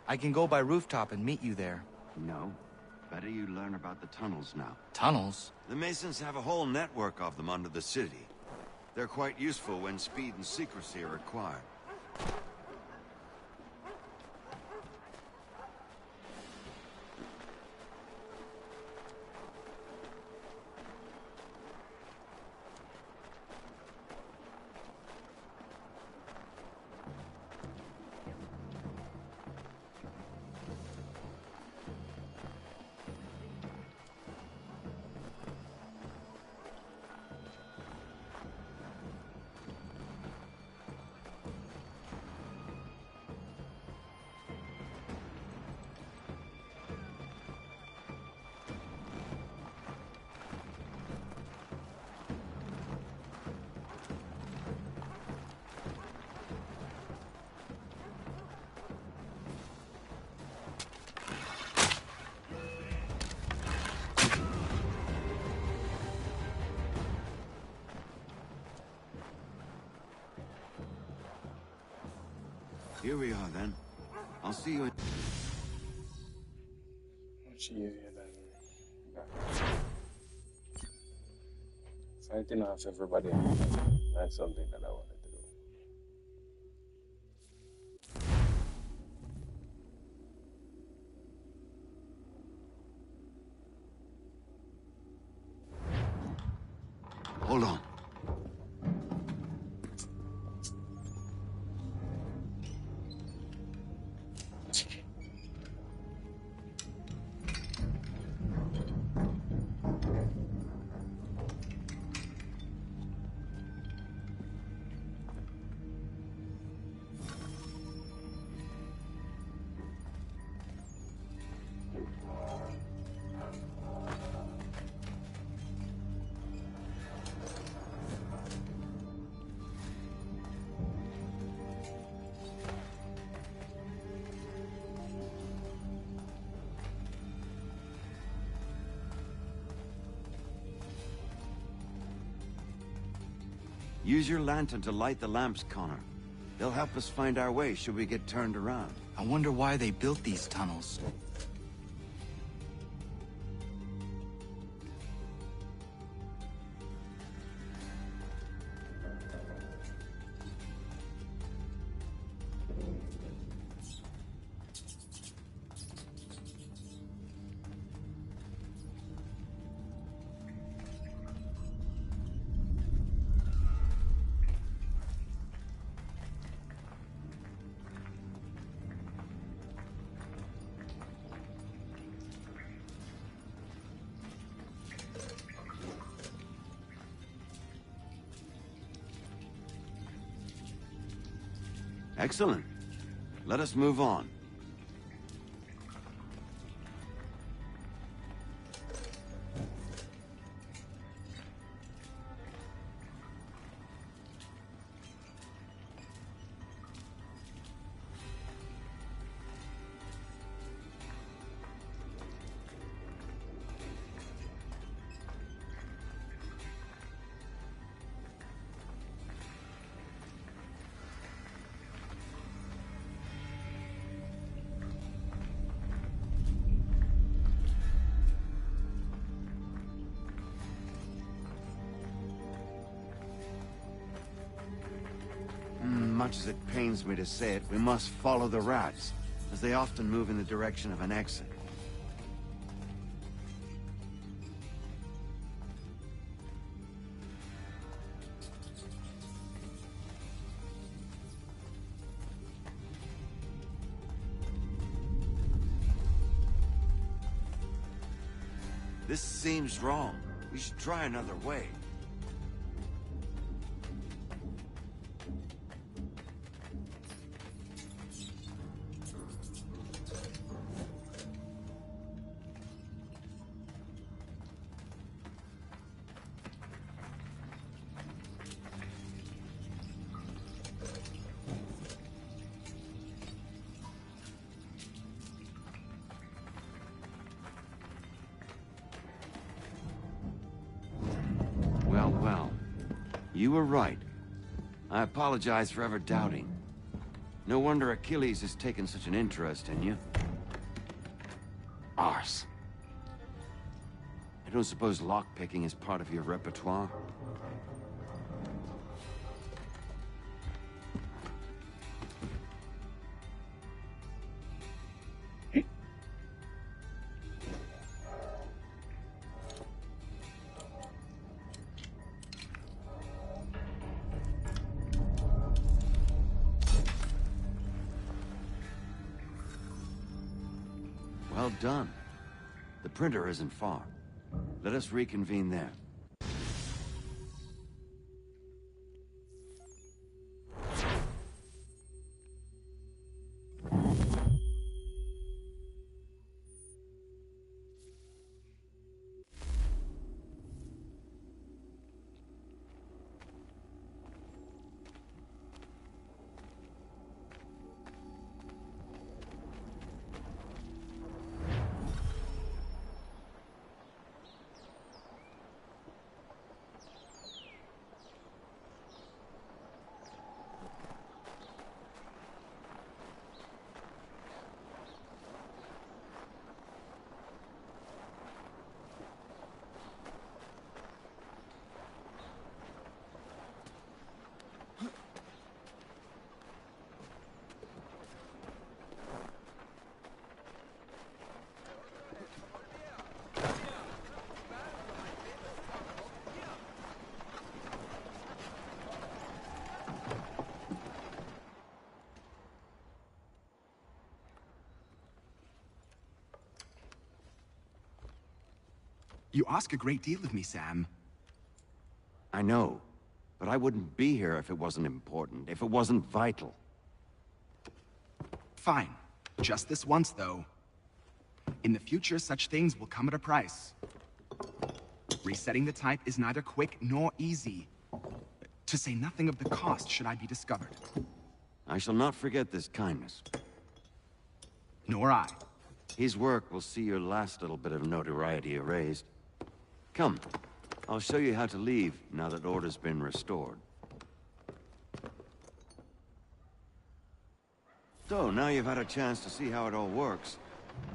I can go by rooftop and meet you there. No. Better you learn about the tunnels now. Tunnels? The Masons have a whole network of them under the city. They're quite useful when speed and secrecy are required. Here we are, then. I'll see you in... Much easier than that. Fighting off everybody. That's something that I wanted to do. Hold on. Use your lantern to light the lamps, Connor. They'll help us find our way should we get turned around. I wonder why they built these tunnels. Excellent. Let us move on. Much as it pains me to say it, we must follow the rats, as they often move in the direction of an exit. This seems wrong. We should try another way. Well, you were right. I apologize for ever doubting. No wonder Achilles has taken such an interest in you. Arse. I don't suppose lockpicking is part of your repertoire? Well done. The printer isn't far. Let us reconvene there. You ask a great deal of me, Sam. I know, but I wouldn't be here if it wasn't important, if it wasn't vital. Fine. Just this once, though. In the future, such things will come at a price. Resetting the type is neither quick nor easy. To say nothing of the cost should I be discovered. I shall not forget this kindness. Nor I. His work will see your last little bit of notoriety erased. Come, I'll show you how to leave now that order's been restored. So, now you've had a chance to see how it all works.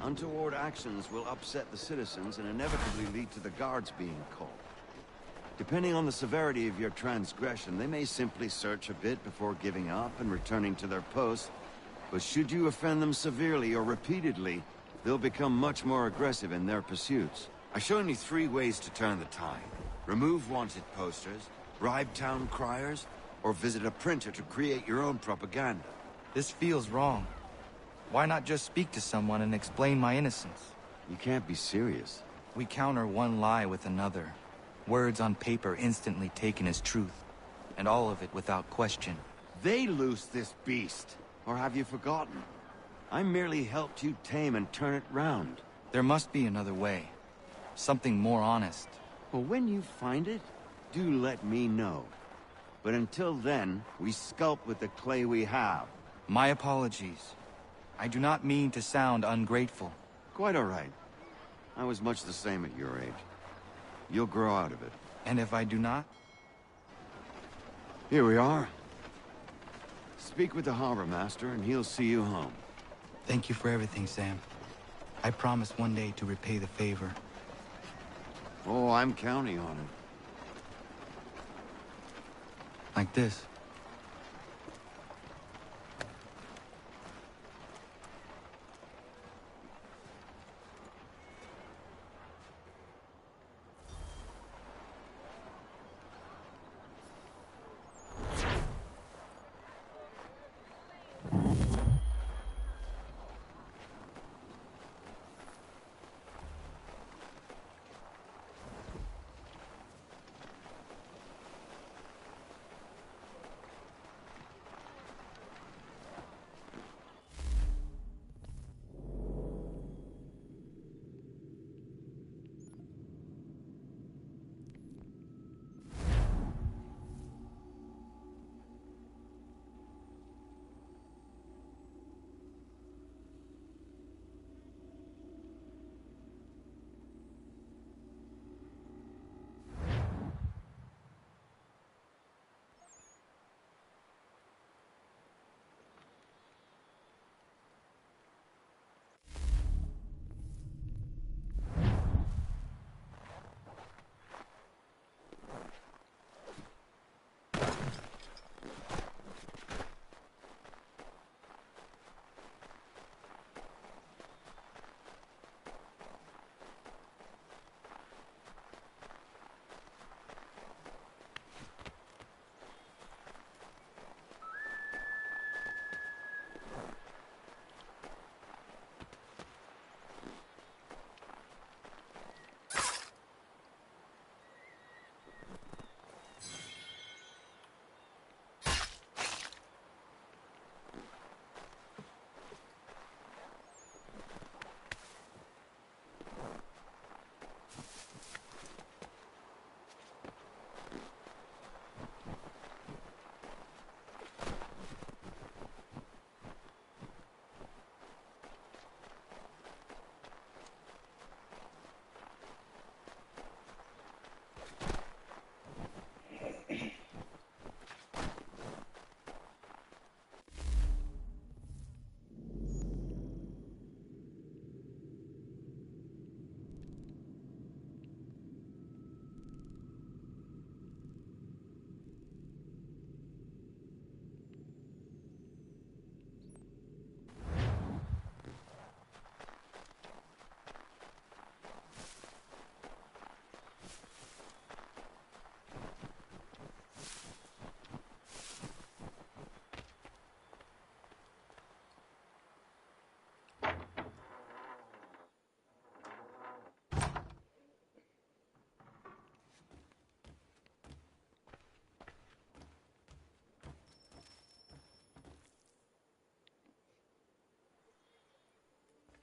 Untoward actions will upset the citizens and inevitably lead to the guards being called. Depending on the severity of your transgression, they may simply search a bit before giving up and returning to their posts. But should you offend them severely or repeatedly, they'll become much more aggressive in their pursuits. I've shown you 3 ways to turn the tide. Remove wanted posters, bribe town criers, or visit a printer to create your own propaganda. This feels wrong. Why not just speak to someone and explain my innocence? You can't be serious. We counter one lie with another. Words on paper instantly taken as truth. And all of it without question. They loose this beast. Or have you forgotten? I merely helped you tame and turn it round. There must be another way. Something more honest. Well, when you find it, do let me know. But until then, we sculpt with the clay we have. My apologies. I do not mean to sound ungrateful. Quite all right. I was much the same at your age. You'll grow out of it. And if I do not? Here we are. Speak with the harbor master and he'll see you home. Thank you for everything, Sam. I promise one day to repay the favor. Oh, I'm counting on it. Like this.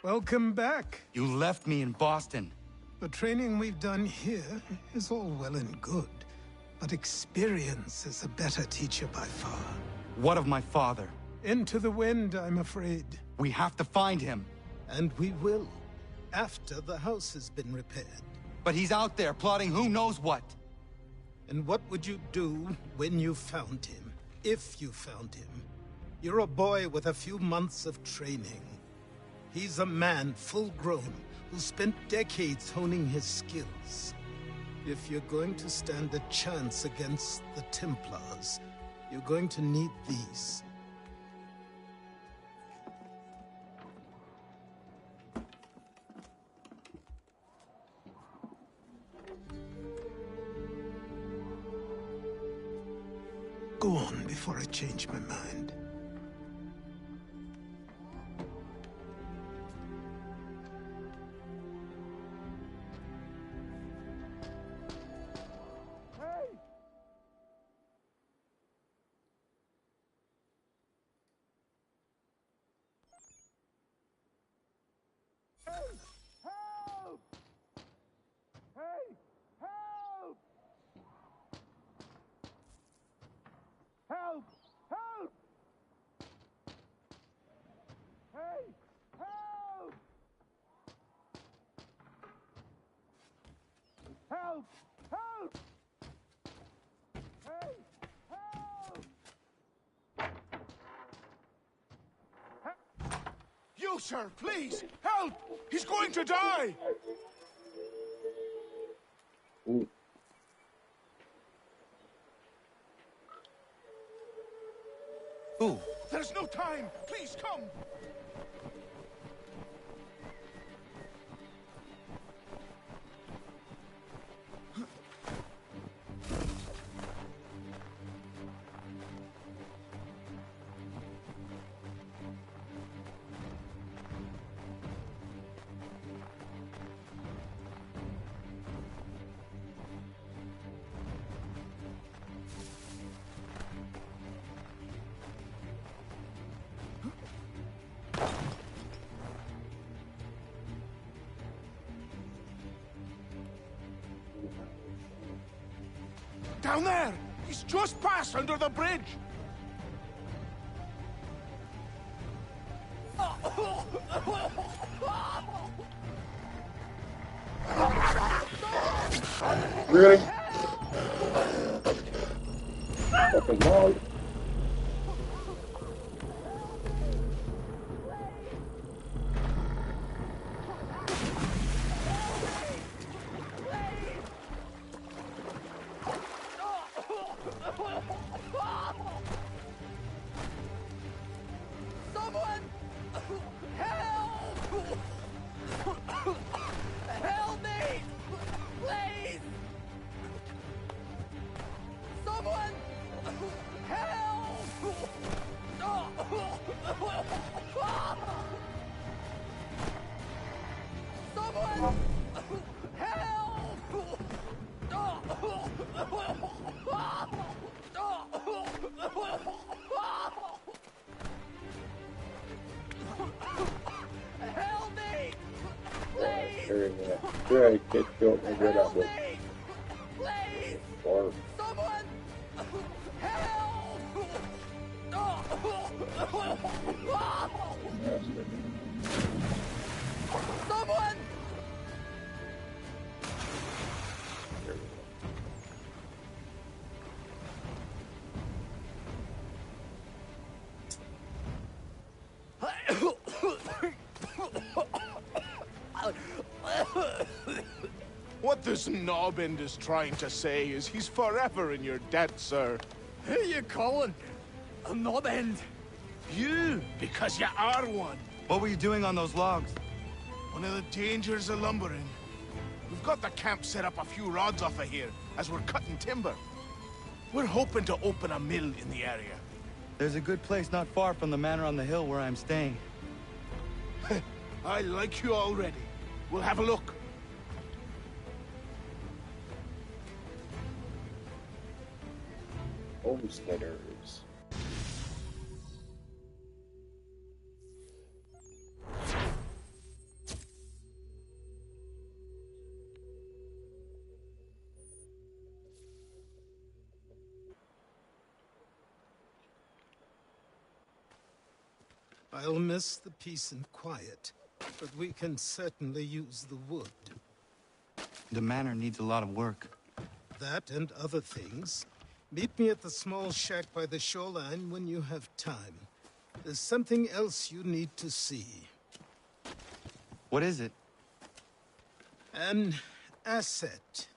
Welcome back. You left me in Boston. The training we've done here is all well and good, but experience is a better teacher by far. What of my father? Into the wind, I'm afraid. We have to find him. And we will, after the house has been repaired. But he's out there plotting who knows what. And what would you do when you found him? If you found him? You're a boy with a few months of training. He's a man, full-grown, who spent decades honing his skills. If you're going to stand a chance against the Templars, you're going to need these. Go on before I change my mind. Help! Help! Hey! Help! Help! Help! Hey! Help! You, sir, please! Help! He's going to die! Ooh. Who? There's no time! Please, come! Down there! He's just passed under the bridge! Really? Fucking dog. Someone! Help! Help me! Please! Someone! Help! Someone! Help me! Please! Very good joke. I did that one. Please! Or Someone! Help! Someone! What this knobend is trying to say is he's forever in your debt, sir. Who you calling? A knob end? You, because you are one. What were you doing on those logs? One of the dangers of lumbering. We've got the camp set up a few rods off of here, as we're cutting timber. We're hoping to open a mill in the area. There's a good place not far from the manor on the hill where I'm staying. I like you already. We'll have a look. homesteaders. I'll miss the peace and quiet, but we can certainly use the wood. The manor needs a lot of work. That and other things. Meet me at the small shack by the shoreline when you have time. There's something else you need to see. What is it? An asset.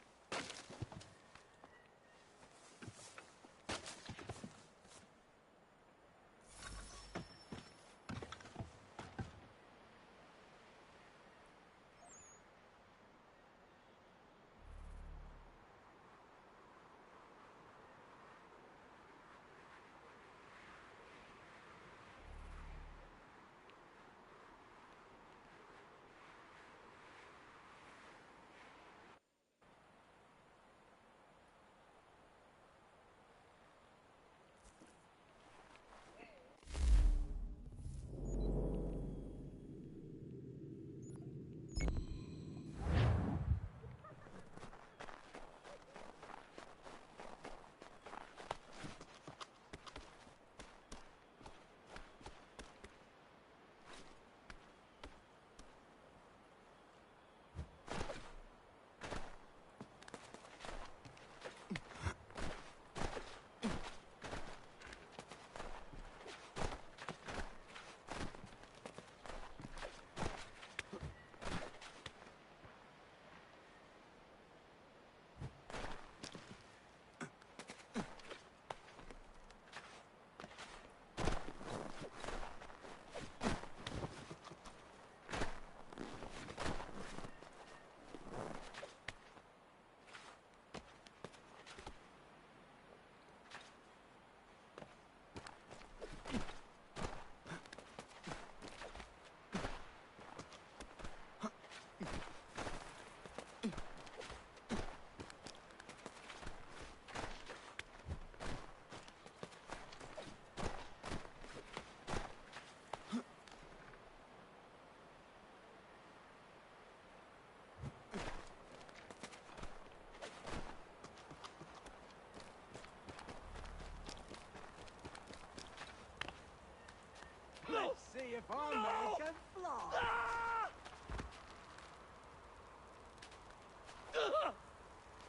Let's see if our man can fly.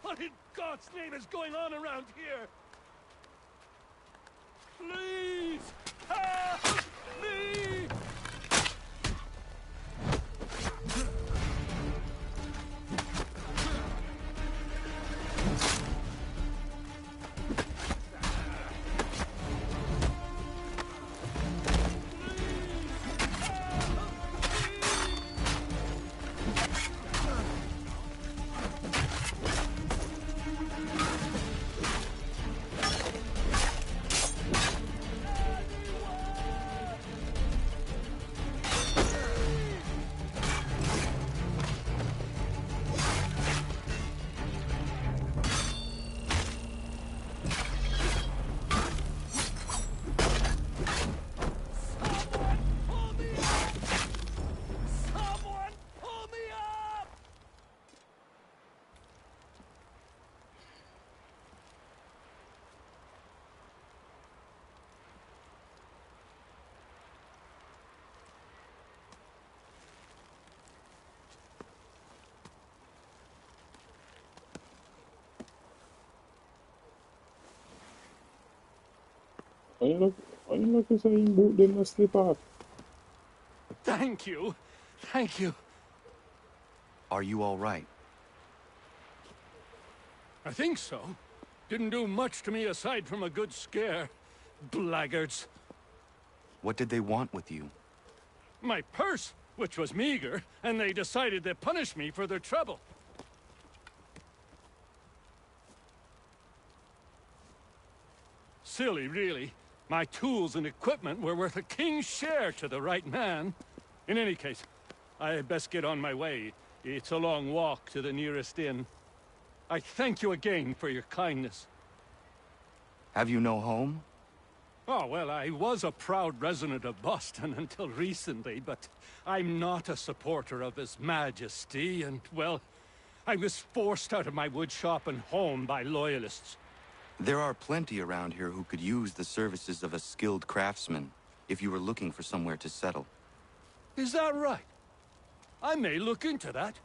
What in God's name is going on around here? Please help me! Why you look as though you boot them to slip off? Thank you. Thank you. Are you all right? I think so. Didn't do much to me aside from a good scare. Blackguards. What did they want with you? My purse, which was meager, and they decided to punish me for their trouble. Silly, really. My tools and equipment were worth a king's share to the right man. In any case, I had best get on my way. It's a long walk to the nearest inn. I thank you again for your kindness. Have you no home? Oh, well, I was a proud resident of Boston until recently, but I'm not a supporter of His Majesty, and, well, I was forced out of my woodshop and home by loyalists. There are plenty around here who could use the services of a skilled craftsman. if you were looking for somewhere to settle. Is that right? I may look into that.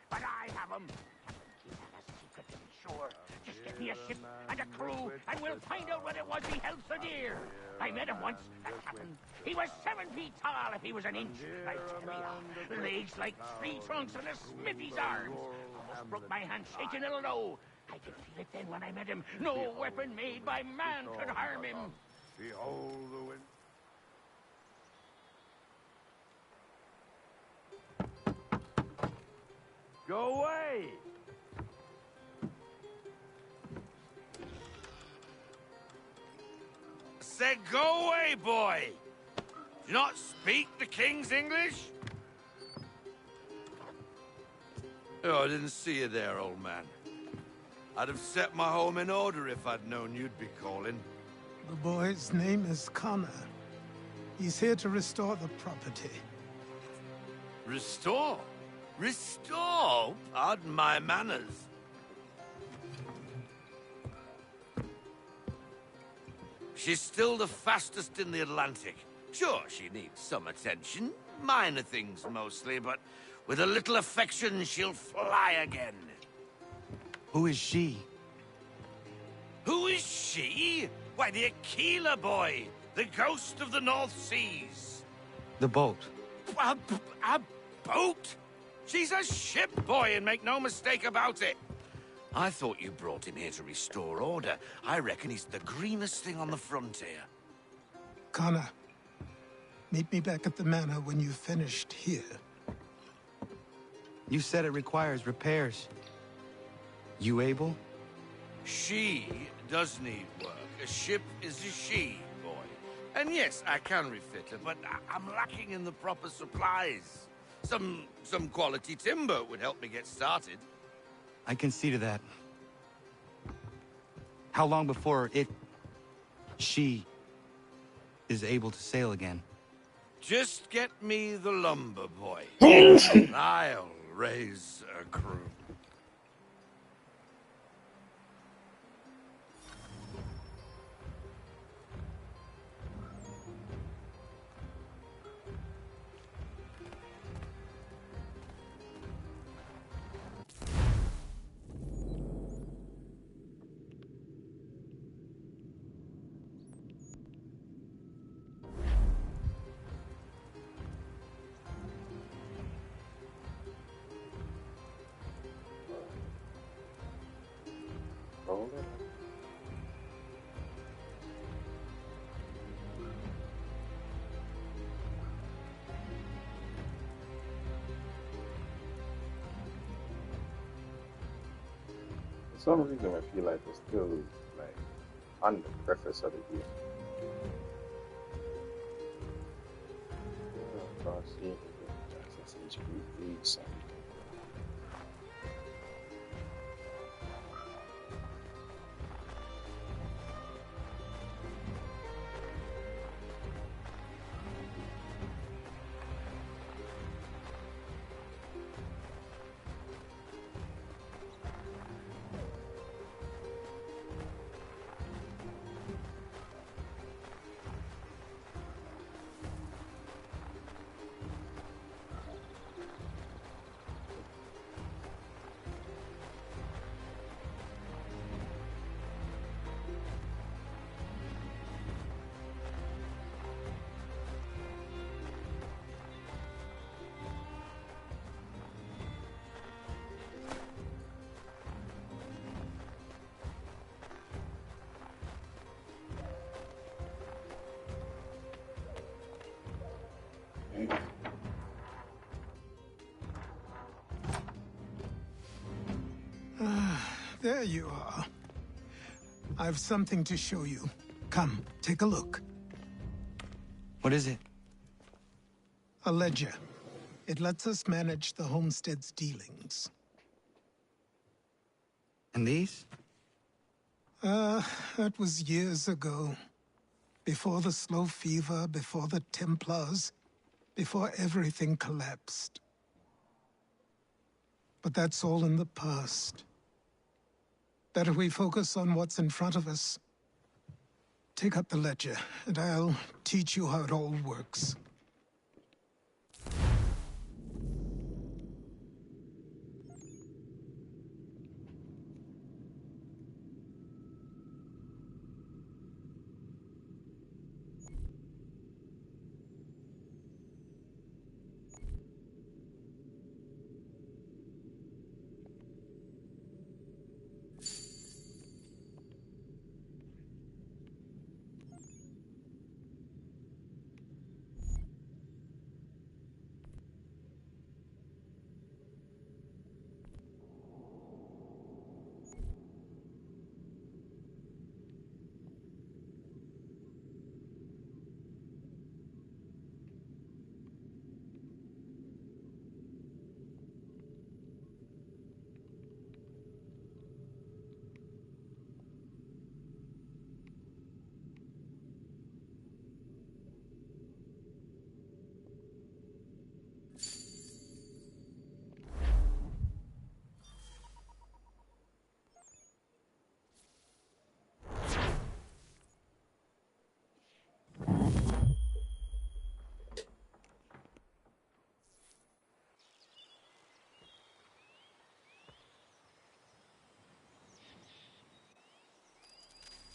But I have them. Keep that a secret to be sure. Just get me a ship and a crew, and we'll find out what it was he held so dear. I met him once, that captain. He was 7 feet tall if he was an inch. I tell ya, legs like tree trunks and a smithy's arms. Almost broke my hand shaking it'll know. I could feel it then when I met him. No weapon made by man could harm him. Behold the wind. Go away! Said go away, boy! Do you not speak the King's English? Oh, I didn't see you there, old man. I'd have set my home in order if I'd known you'd be calling. The boy's name is Connor. He's here to restore the property. Restore? Restore? Pardon my manners. She's still the fastest in the Atlantic. Sure, she needs some attention. Minor things mostly, but with a little affection, she'll fly again. Who is she? Who is she? Why, the Aquila boy, the ghost of the North Seas. The boat. A boat? She's a ship, boy, and make no mistake about it. I thought you brought him here to restore order. I reckon he's the greenest thing on the frontier. Connor, meet me back at the manor when you've finished here. You said it requires repairs. You able? She does need work. A ship is a she, boy. And yes, I can refit her, but I'm lacking in the proper supplies. Some quality timber would help me get started. I can see to that. How long before she is able to sail again? Just get me the lumber, boy. And I'll raise a crew. Hold it. For some reason, I feel like we're still like on the preface of the game. Assassin's Creed 8. There you are. I've something to show you. Come, take a look. What is it? A ledger. It lets us manage the homestead's dealings. And these? That was years ago. Before the slow fever, before the Templars, before everything collapsed. But that's all in the past. Better we focus on what's in front of us. Take up the ledger, and I'll teach you how it all works.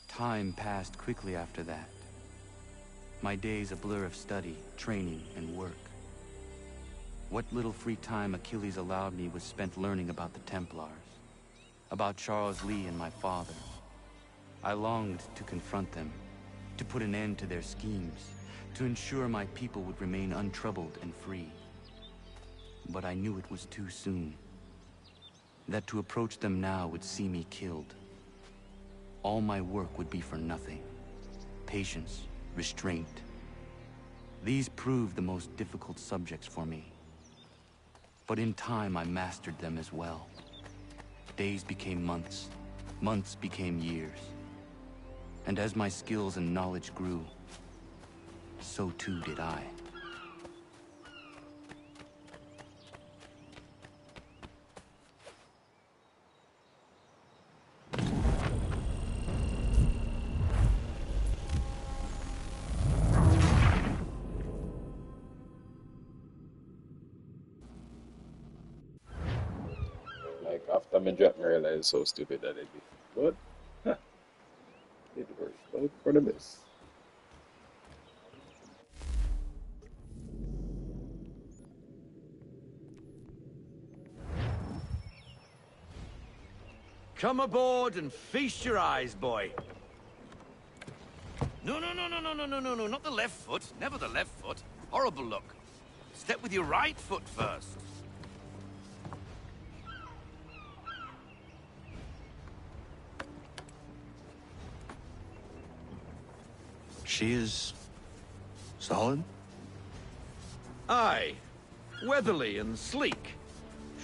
Time passed quickly after that. My days a blur of study, training, and work. What little free time Achilles allowed me was spent learning about the Templars, about Charles Lee and my father. I longed to confront them, to put an end to their schemes, to ensure my people would remain untroubled and free. But I knew it was too soon, that to approach them now would see me killed. All my work would be for nothing. Patience, restraint. These proved the most difficult subjects for me. But in time, I mastered them as well. Days became months, months became years. And as my skills and knowledge grew, so too did I. After me drop, me realize how stupid that it be. But, huh, it worked out for the best. Come aboard and feast your eyes, boy. No, not the left foot. Never the left foot. Horrible look. Step with your right foot first. She is solid? Aye. Weatherly and sleek.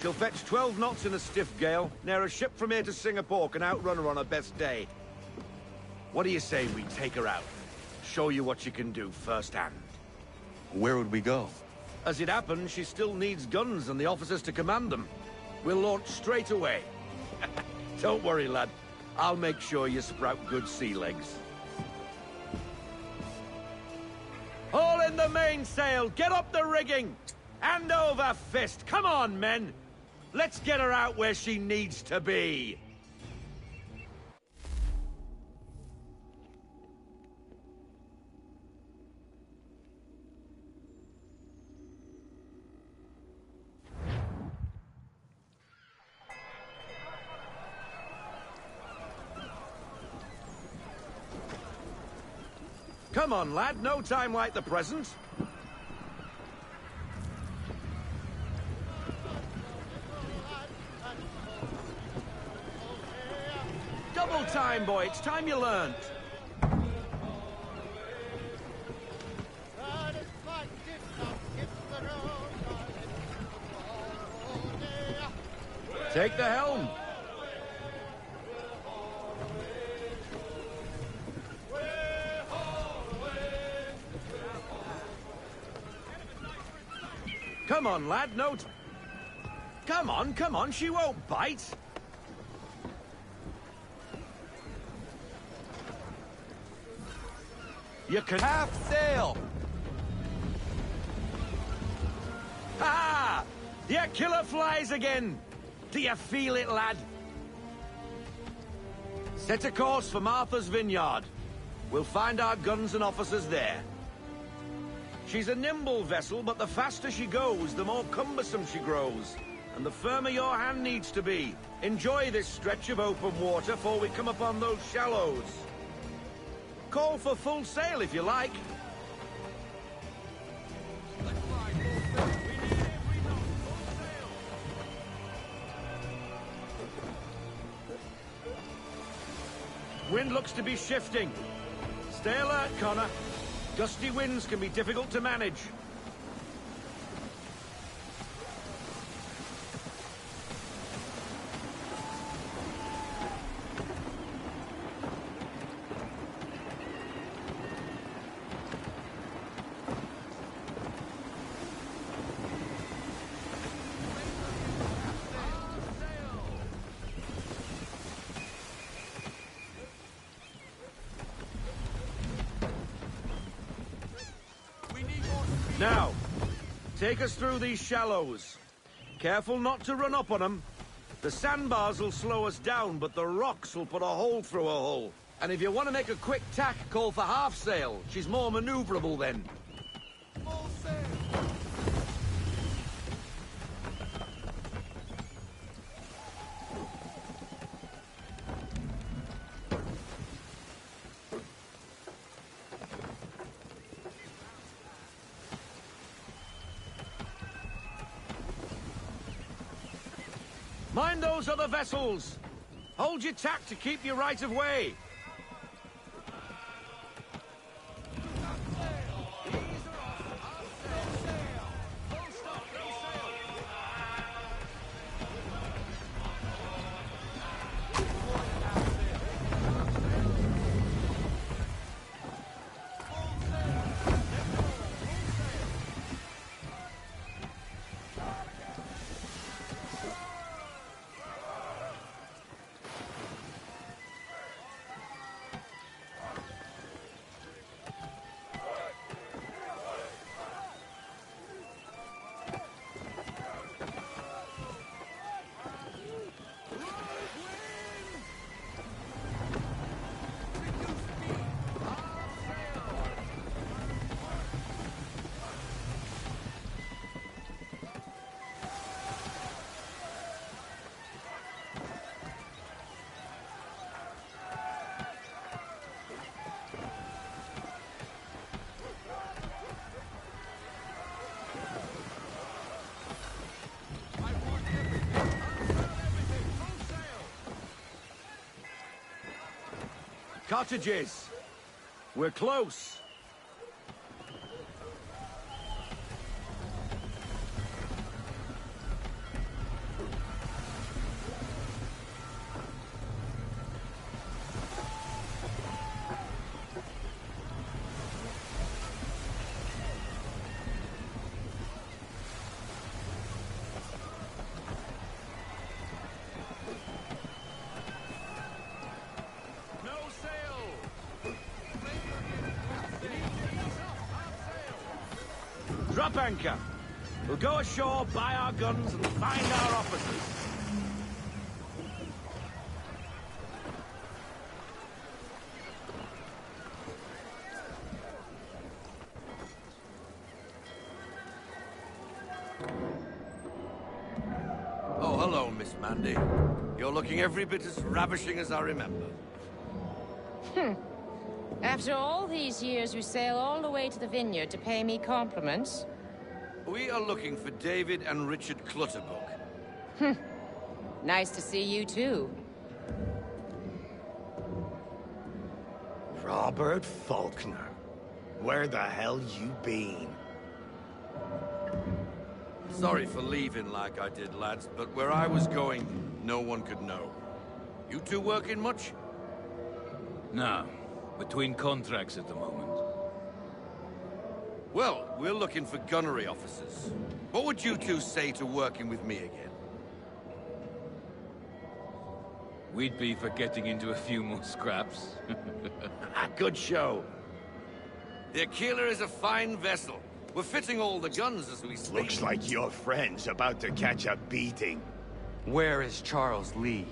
She'll fetch 12 knots in a stiff gale. Ne'er a ship from here to Singapore can outrun her on her best day. What do you say we take her out? Show you what she can do firsthand. Where would we go? As it happens, she still needs guns and the officers to command them. We'll launch straight away. Don't worry, lad. I'll make sure you sprout good sea legs. All in the mainsail! Get up the rigging! Hand over fist! Come on, men! Let's get her out where she needs to be! Come on, lad. No time like the present. Double time, boy. It's time you learned. Take the helm. Come on, lad, no Come on, she won't bite. You can half sail. Ha! Your killer flies again. Do you feel it, lad? Set a course for Martha's Vineyard. We'll find our guns and officers there. She's a nimble vessel, but the faster she goes, the more cumbersome she grows. And the firmer your hand needs to be. Enjoy this stretch of open water before we come upon those shallows. Call for full sail if you like. Wind looks to be shifting. Stay alert, Connor. Gusty winds can be difficult to manage. Now, take us through these shallows. Careful not to run up on them. The sandbars will slow us down, but the rocks will put a hole through a hole. And if you want to make a quick tack, call for half sail. She's more maneuverable then. Full sail. Mind those other vessels! Hold your tack to keep your right of way! cottages. We're close. Drop anchor. We'll go ashore, buy our guns, and find our officers. Oh, hello, Miss Mandy. You're looking every bit as ravishing as I remember. After all these years, you sail all the way to the vineyard to pay me compliments? We are looking for David and Richard Clutterbuck. Nice to see you, too. Robert Faulkner. Where the hell you been? Sorry for leaving like I did, lads, but where I was going, no one could know. You two working much? No. Between contracts at the moment. Well, we're looking for gunnery officers. What would you two say to working with me again? We'd be for getting into a few more scraps. Good show. The Aquila is a fine vessel. We're fitting all the guns as we speak. Looks like your friend's about to catch a beating. Where is Charles Lee?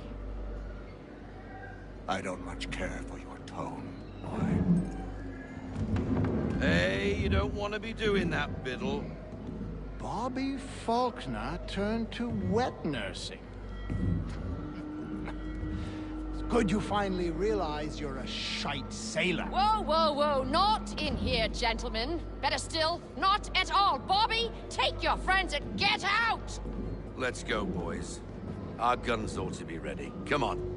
I don't much care for your tone. Hey, you don't want to be doing that, Biddle. Bobby Faulkner turned to wet nursing. It's good you finally realize you're a shite sailor. Whoa, whoa, whoa, not in here, gentlemen. Better still, not at all. Bobby, take your friends and get out! Let's go, boys. Our guns ought to be ready. Come on.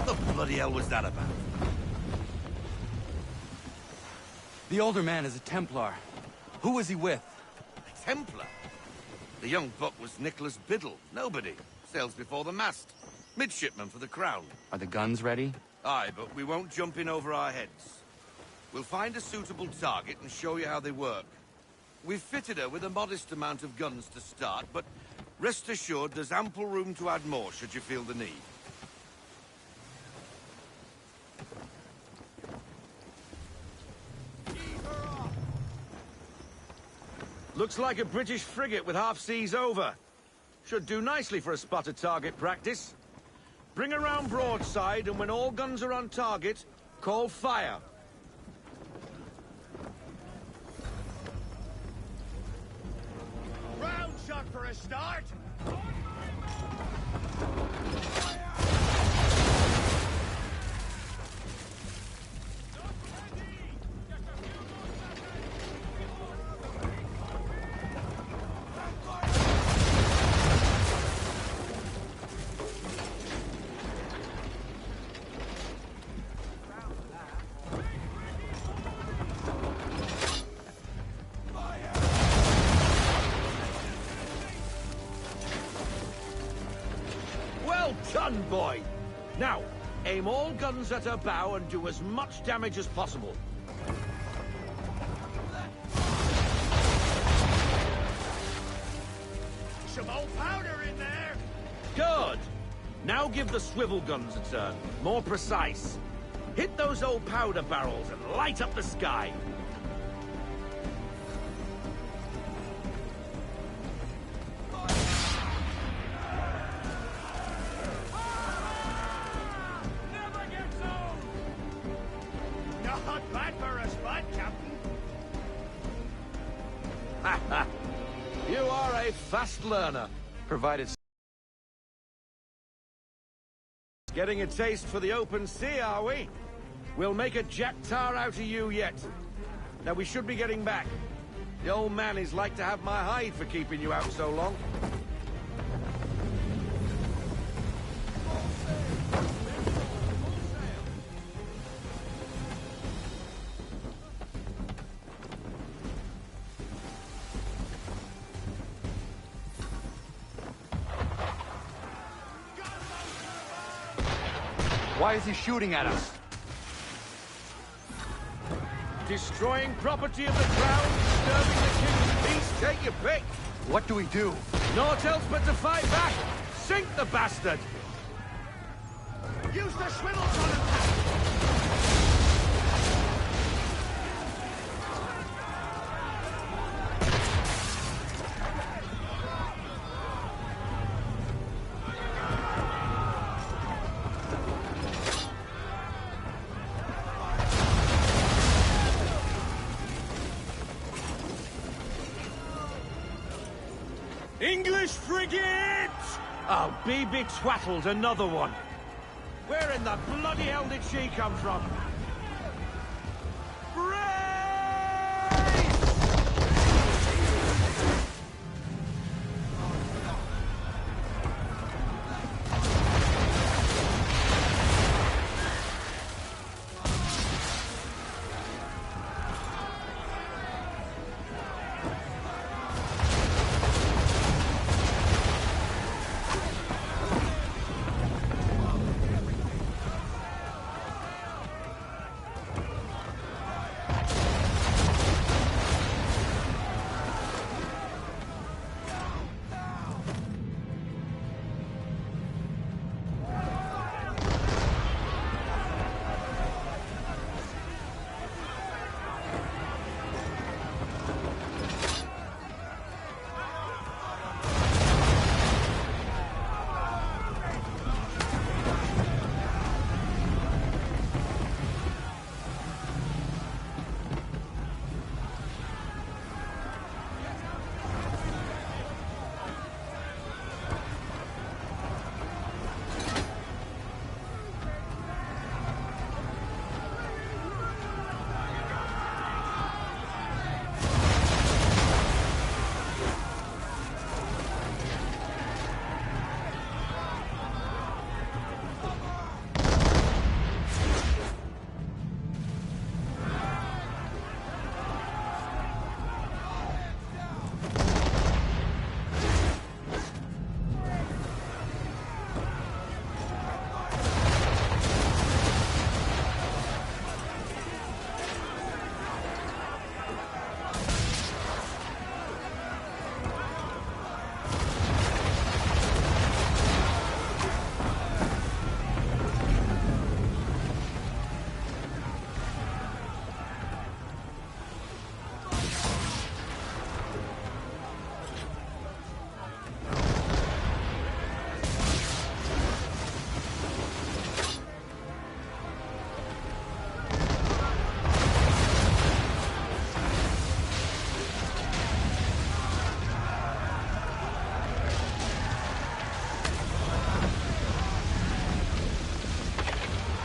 What the bloody hell was that about? The older man is a Templar. Who was he with? A Templar? The young buck was Nicholas Biddle. Nobody. Sails before the mast. Midshipman for the Crown. Are the guns ready? Aye, but we won't jump in over our heads. We'll find a suitable target and show you how they work. We've fitted her with a modest amount of guns to start, but rest assured there's ample room to add more should you feel the need. Looks like a British frigate with half seas over. Should do nicely for a spotted target practice. Bring her round broadside, and when all guns are on target, call fire. Round shot for a start. Done, boy! Now, aim all guns at her bow and do as much damage as possible. Some old powder in there. Good! Now give the swivel guns a turn. More precise. Hit those old powder barrels and light up the sky. Not bad for a spot, Captain. You are a fast learner. Provided... Getting a taste for the open sea, are we? We'll make a jack tar out of you yet. Now we should be getting back. The old man is like to have my hide for keeping you out so long. Why is he shooting at us? Destroying property of the crown, disturbing the king's peace, take your pick. What do we do? Naught else but to fight back. Sink the bastard. Use the swivels on him. English frigate! Oh, BB Twattle's another one. Where in the bloody hell did she come from?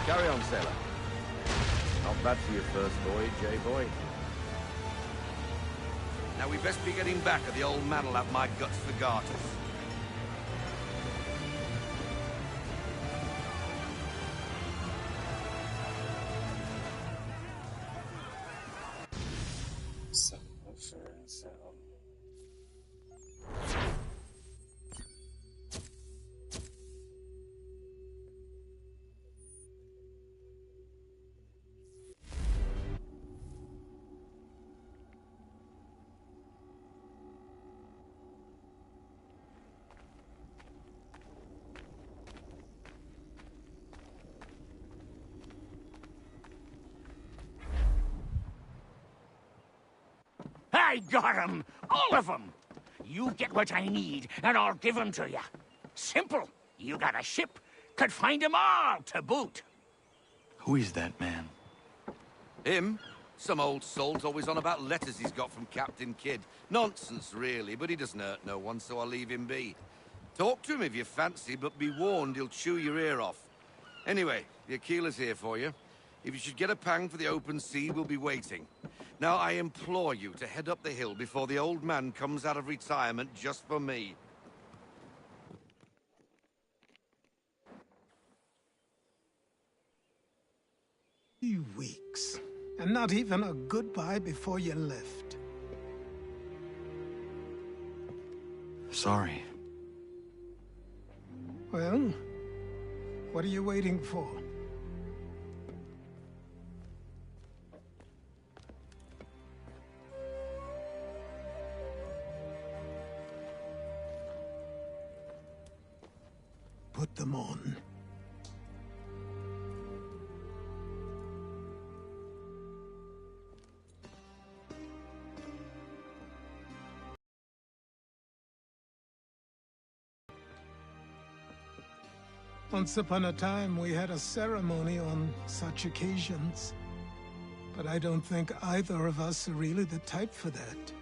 Carry on, sailor. Not bad for your first voyage, eh, boy? Now we best be getting back, or the old man'll have my guts for garters. I got 'em! All of 'em! You get what I need, and I'll give 'em to you. Simple. You got a ship, could find 'em all to boot. Who is that man? Him? Some old salt's always on about letters he's got from Captain Kidd. Nonsense, really, but he doesn't hurt no one, so I'll leave him be. Talk to him if you fancy, but be warned he'll chew your ear off. Anyway, the Aquila's here for you. If you should get a pang for the open sea, we'll be waiting. Now, I implore you to head up the hill before the old man comes out of retirement just for me. 3 weeks. And not even a goodbye before you left. Sorry. Well, what are you waiting for? Put them on. Once upon a time, we had a ceremony on such occasions. But I don't think either of us are really the type for that.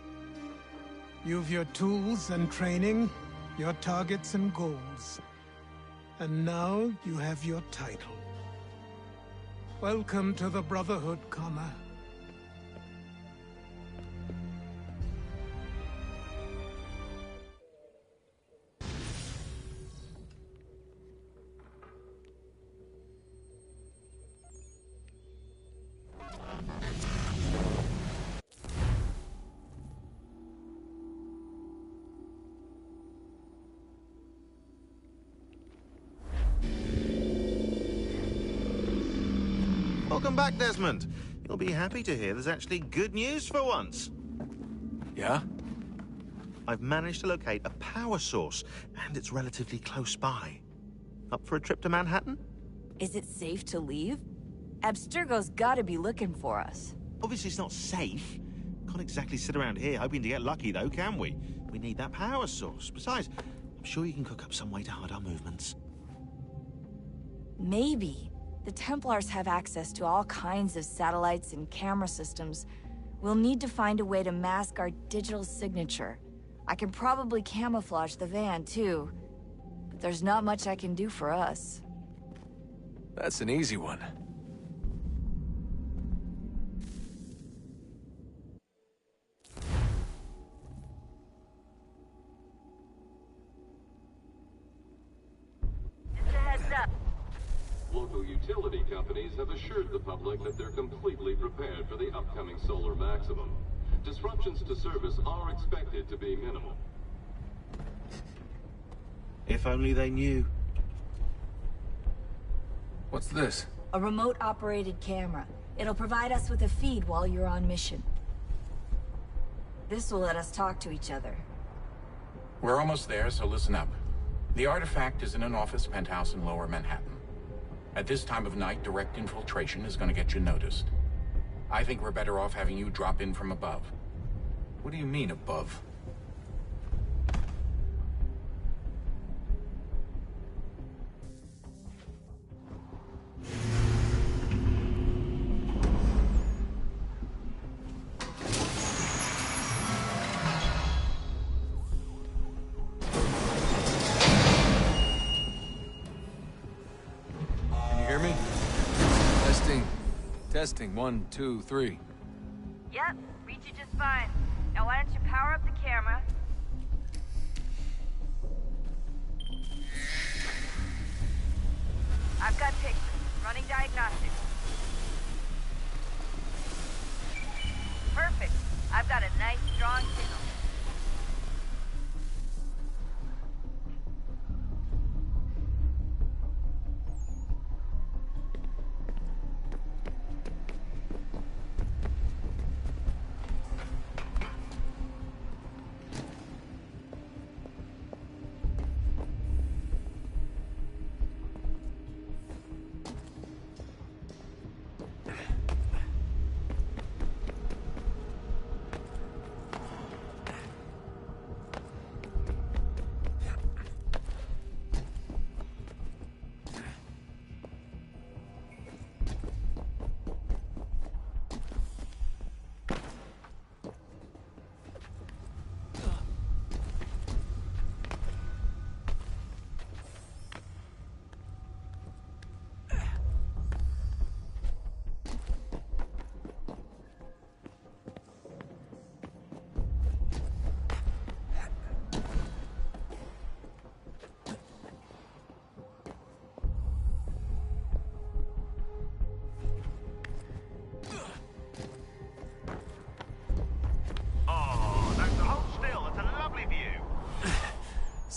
You've your tools and training, your targets and goals. And now you have your title. Welcome to the Brotherhood, Connor. Welcome back, Desmond. You'll be happy to hear there's actually good news for once. Yeah? I've managed to locate a power source, and it's relatively close by. Up for a trip to Manhattan? Is it safe to leave? Abstergo's gotta be looking for us. Obviously it's not safe. Can't exactly sit around here hoping to get lucky, though, can we? We need that power source. Besides, I'm sure you can cook up some way to hide our movements. Maybe. The Templars have access to all kinds of satellites and camera systems. We'll need to find a way to mask our digital signature. I can probably camouflage the van, too. But there's not much I can do for us. That's an easy one. Just a heads up. Local utility companies have assured the public that they're completely prepared for the upcoming solar maximum. Disruptions to service are expected to be minimal. If only they knew. What's this? A remote-operated camera. It'll provide us with a feed while you're on mission. This will let us talk to each other. We're almost there, so listen up. The artifact is in an office penthouse in Lower Manhattan. At this time of night, direct infiltration is going to get you noticed. I think we're better off having you drop in from above. What do you mean, above? Testing, 1, 2, 3. Yep, reach you just fine. Now why don't you power up the camera? I've got pictures. Running diagnostics. Perfect. I've got a nice, strong signal.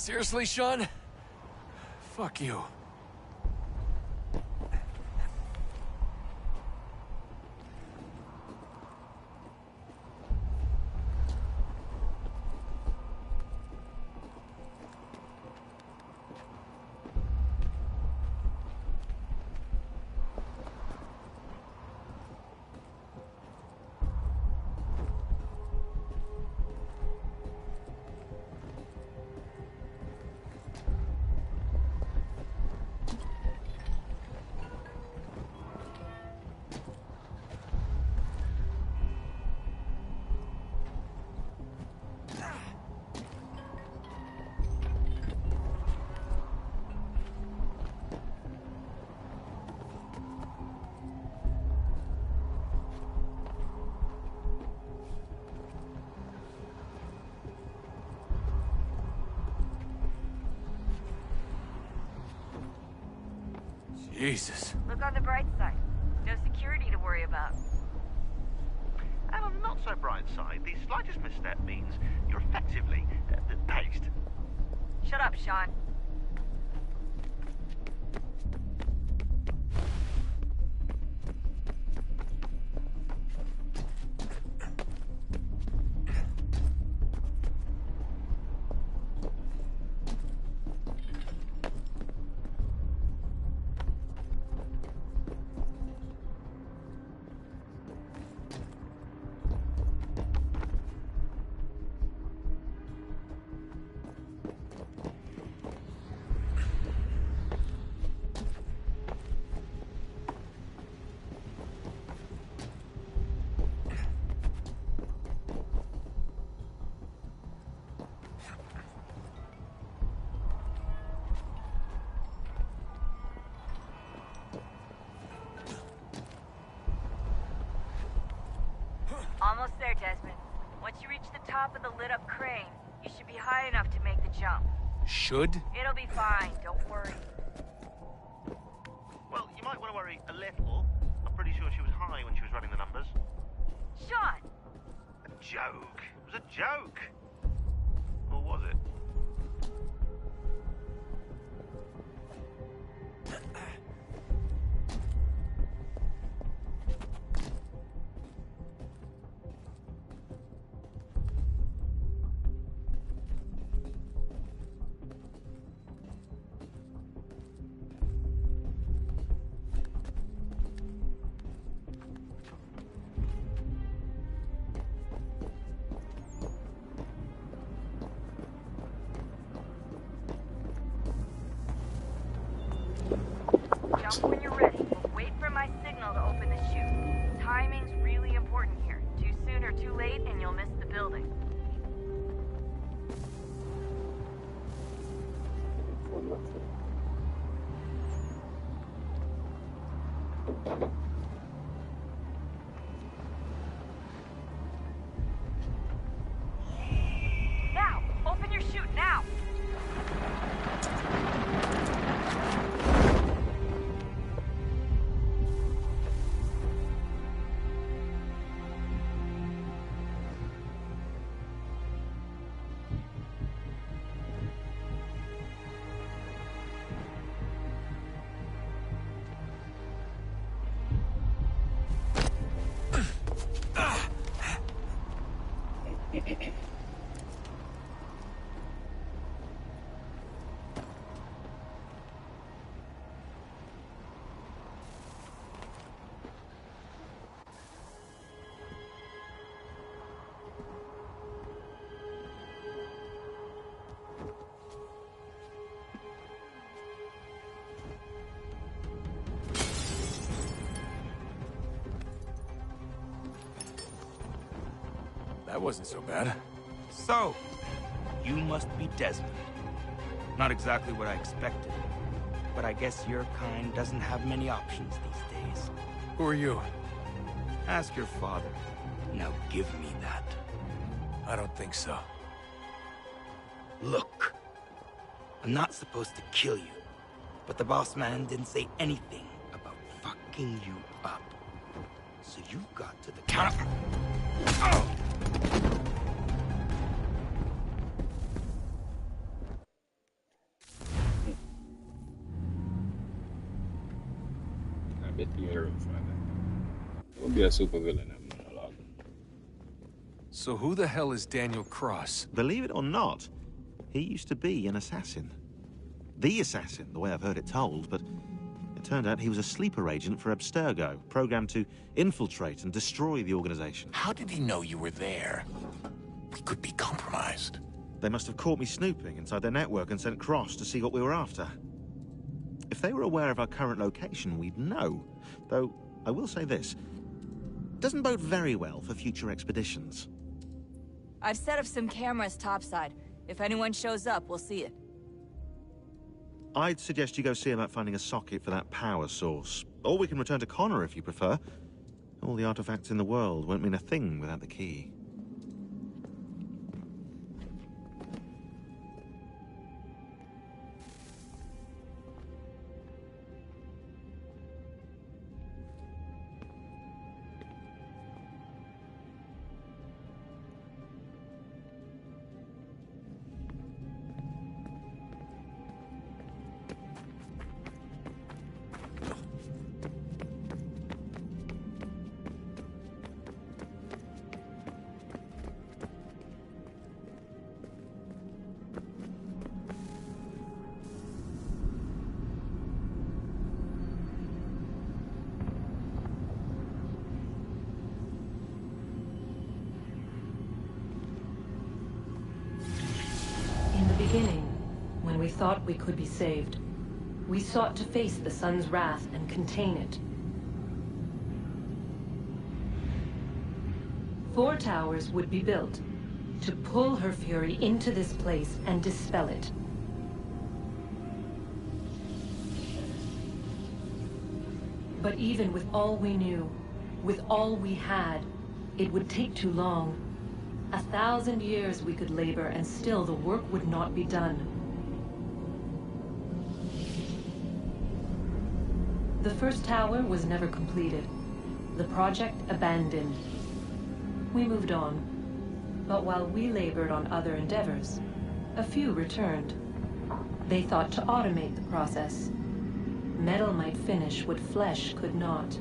Seriously, Sean? Fuck you. Jesus. Look on the bright side. No security to worry about. And on the not so bright side, the slightest misstep means you're effectively paced. Shut up, Sean. Almost there, Desmond. Once you reach the top of the lit-up crane, you should be high enough to make the jump. Should? It'll be fine, don't worry. Well, you might want to worry a little. I'm pretty sure she was high when she was running the numbers. Sean! A joke. It was a joke. Or was it? Jump when you're ready, but wait for my signal to open the chute. Timing's really important here. Too soon or too late, and you'll miss the building. Now! Open your chute, now! That wasn't so bad. So, you must be Desmond. Not exactly what I expected, but I guess your kind doesn't have many options these days. Who are you? Ask your father. Now give me that. I don't think so. Look, I'm not supposed to kill you, but the boss man didn't say anything about fucking you up. So you got to the counter. get here in front. Would be a super villain. So who the hell is Daniel Cross? Believe it or not, he used to be an assassin. The assassin, the way I've heard it told, but it turned out he was a sleeper agent for Abstergo, programmed to infiltrate and destroy the organization. How did he know you were there? We could be compromised. They must have caught me snooping inside their network and sent Cross to see what we were after. If they were aware of our current location, we'd know. Though, I will say this. Doesn't bode very well for future expeditions. I've set up some cameras topside. If anyone shows up, we'll see it. I'd suggest you go see about finding a socket for that power source. Or we can return to Connor if you prefer. All the artifacts in the world won't mean a thing without the key. When we thought we could be saved, we sought to face the sun's wrath and contain it. 4 towers would be built to pull her fury into this place and dispel it. But even with all we knew, with all we had, it would take too long. 1,000 years we could labor, and still the work would not be done. The first tower was never completed. The project abandoned. We moved on. But while we labored on other endeavors, a few returned. They thought to automate the process. Metal might finish what flesh could not.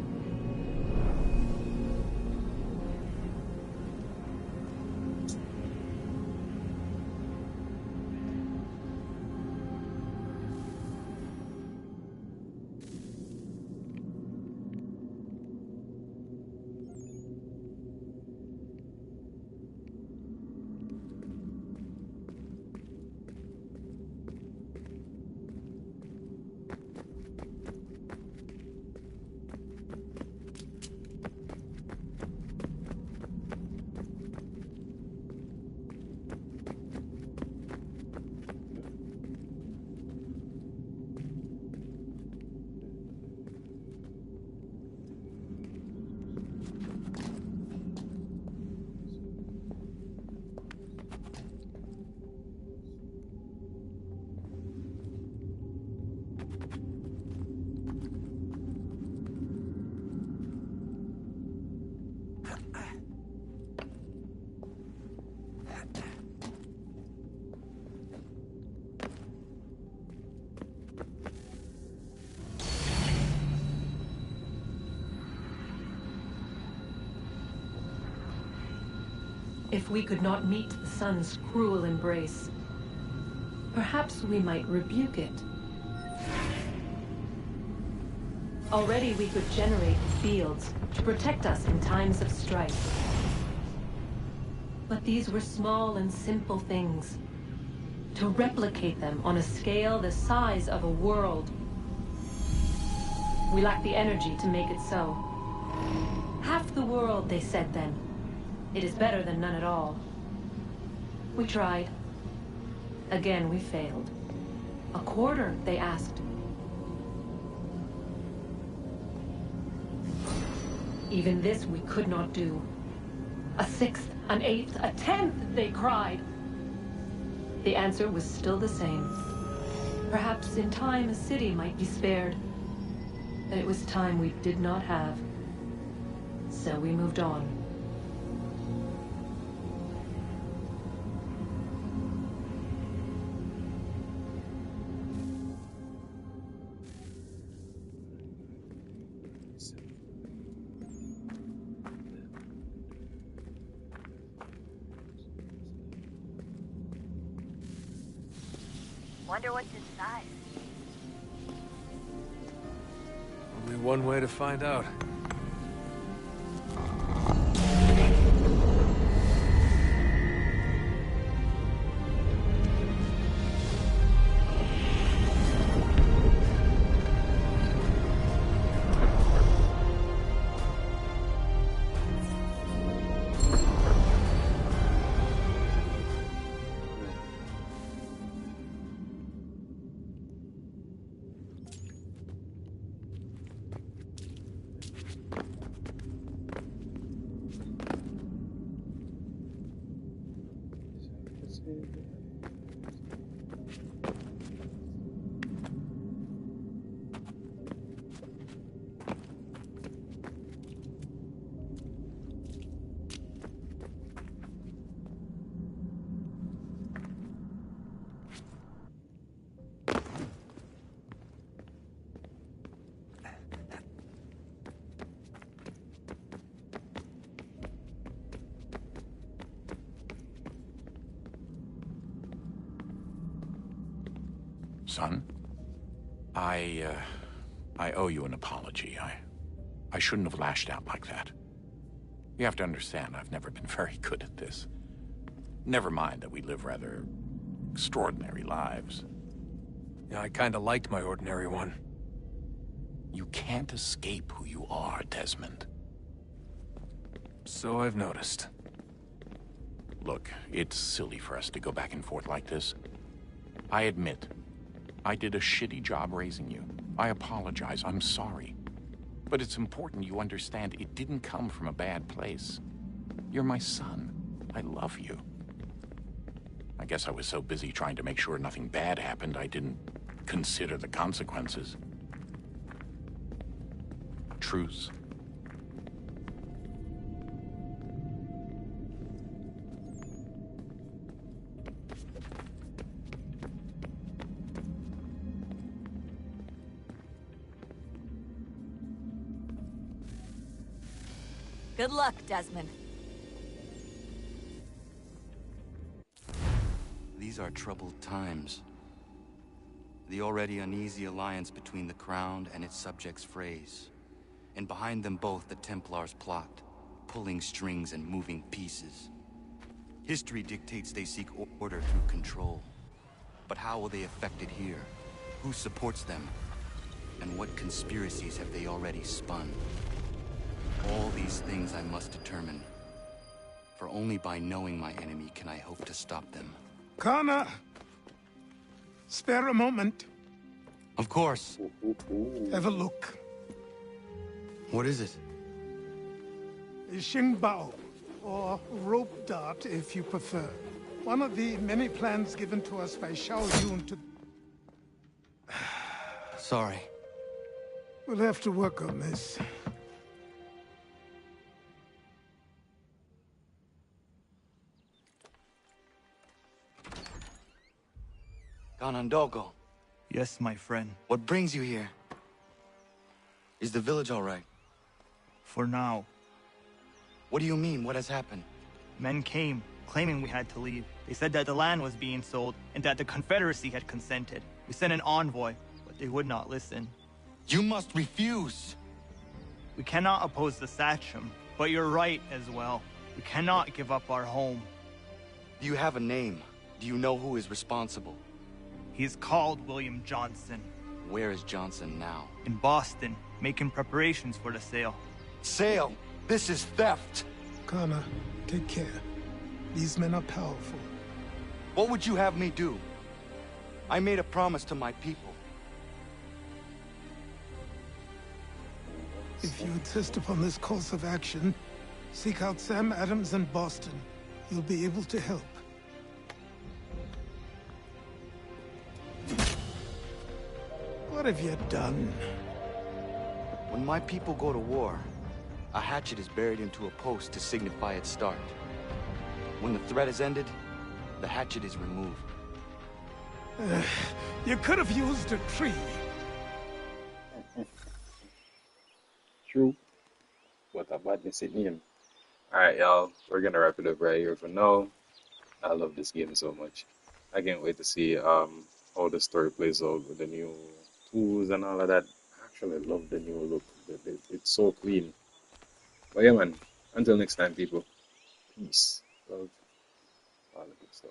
If we could not meet the sun's cruel embrace, perhaps we might rebuke it. Already we could generate fields to protect us in times of strife. But these were small and simple things. To replicate them on a scale the size of a world, we lack the energy to make it so. Half the world, they said then. It is better than none at all. We tried. Again, we failed. A quarter, they asked. Even this we could not do. A sixth, an eighth, a tenth, they cried. The answer was still the same. Perhaps in time a city might be spared. But it was time we did not have. So we moved on. Wonder what's inside. Only one way to find out. Son, I owe you an apology. I shouldn't have lashed out like that. You have to understand, I've never been very good at this. Never mind that we live rather extraordinary lives. Yeah, I kinda liked my ordinary one. You can't escape who you are, Desmond. So I've noticed. Look, it's silly for us to go back and forth like this. I admit, I did a shitty job raising you. I apologize, I'm sorry. But it's important you understand it didn't come from a bad place. You're my son. I love you. I guess I was so busy trying to make sure nothing bad happened, I didn't consider the consequences. Truce. Good luck, Desmond. These are troubled times. The already uneasy alliance between the Crown and its subjects frays. And behind them both the Templars plot, pulling strings and moving pieces. History dictates they seek order through control. But how will they affect it here? Who supports them? And what conspiracies have they already spun? All these things I must determine. For only by knowing my enemy can I hope to stop them. Connor! Spare a moment. Of course. Have a look. What is it? A Xingbao, or rope dart if you prefer. One of the many plans given to us by Xiao Yun to... Sorry. We'll have to work on this. Ganondogo. Yes, my friend. What brings you here? Is the village all right? For now. What do you mean? What has happened? Men came, claiming we had to leave. They said that the land was being sold, and that the Confederacy had consented. We sent an envoy, but they would not listen. You must refuse! We cannot oppose the Sachem, but you're right as well. We cannot give up our home. Do you have a name? Do you know who is responsible? He is called William Johnson. Where is Johnson now? In Boston, making preparations for the sale. Sale? This is theft! Connor, take care. These men are powerful. What would you have me do? I made a promise to my people. If you insist upon this course of action, seek out Sam Adams in Boston. He'll be able to help. What have you done? When my people go to war, a hatchet is buried into a post to signify its start. When the threat is ended, the hatchet is removed. You could have used a tree. True. What about this name? Alright, y'all. We're gonna wrap it up right here for now. I love this game so much. I can't wait to see how the story plays out with the new tools and all of that. I actually love the new look. It's so clean. But yeah, man. Until next time, people. Peace. Love. All the good stuff.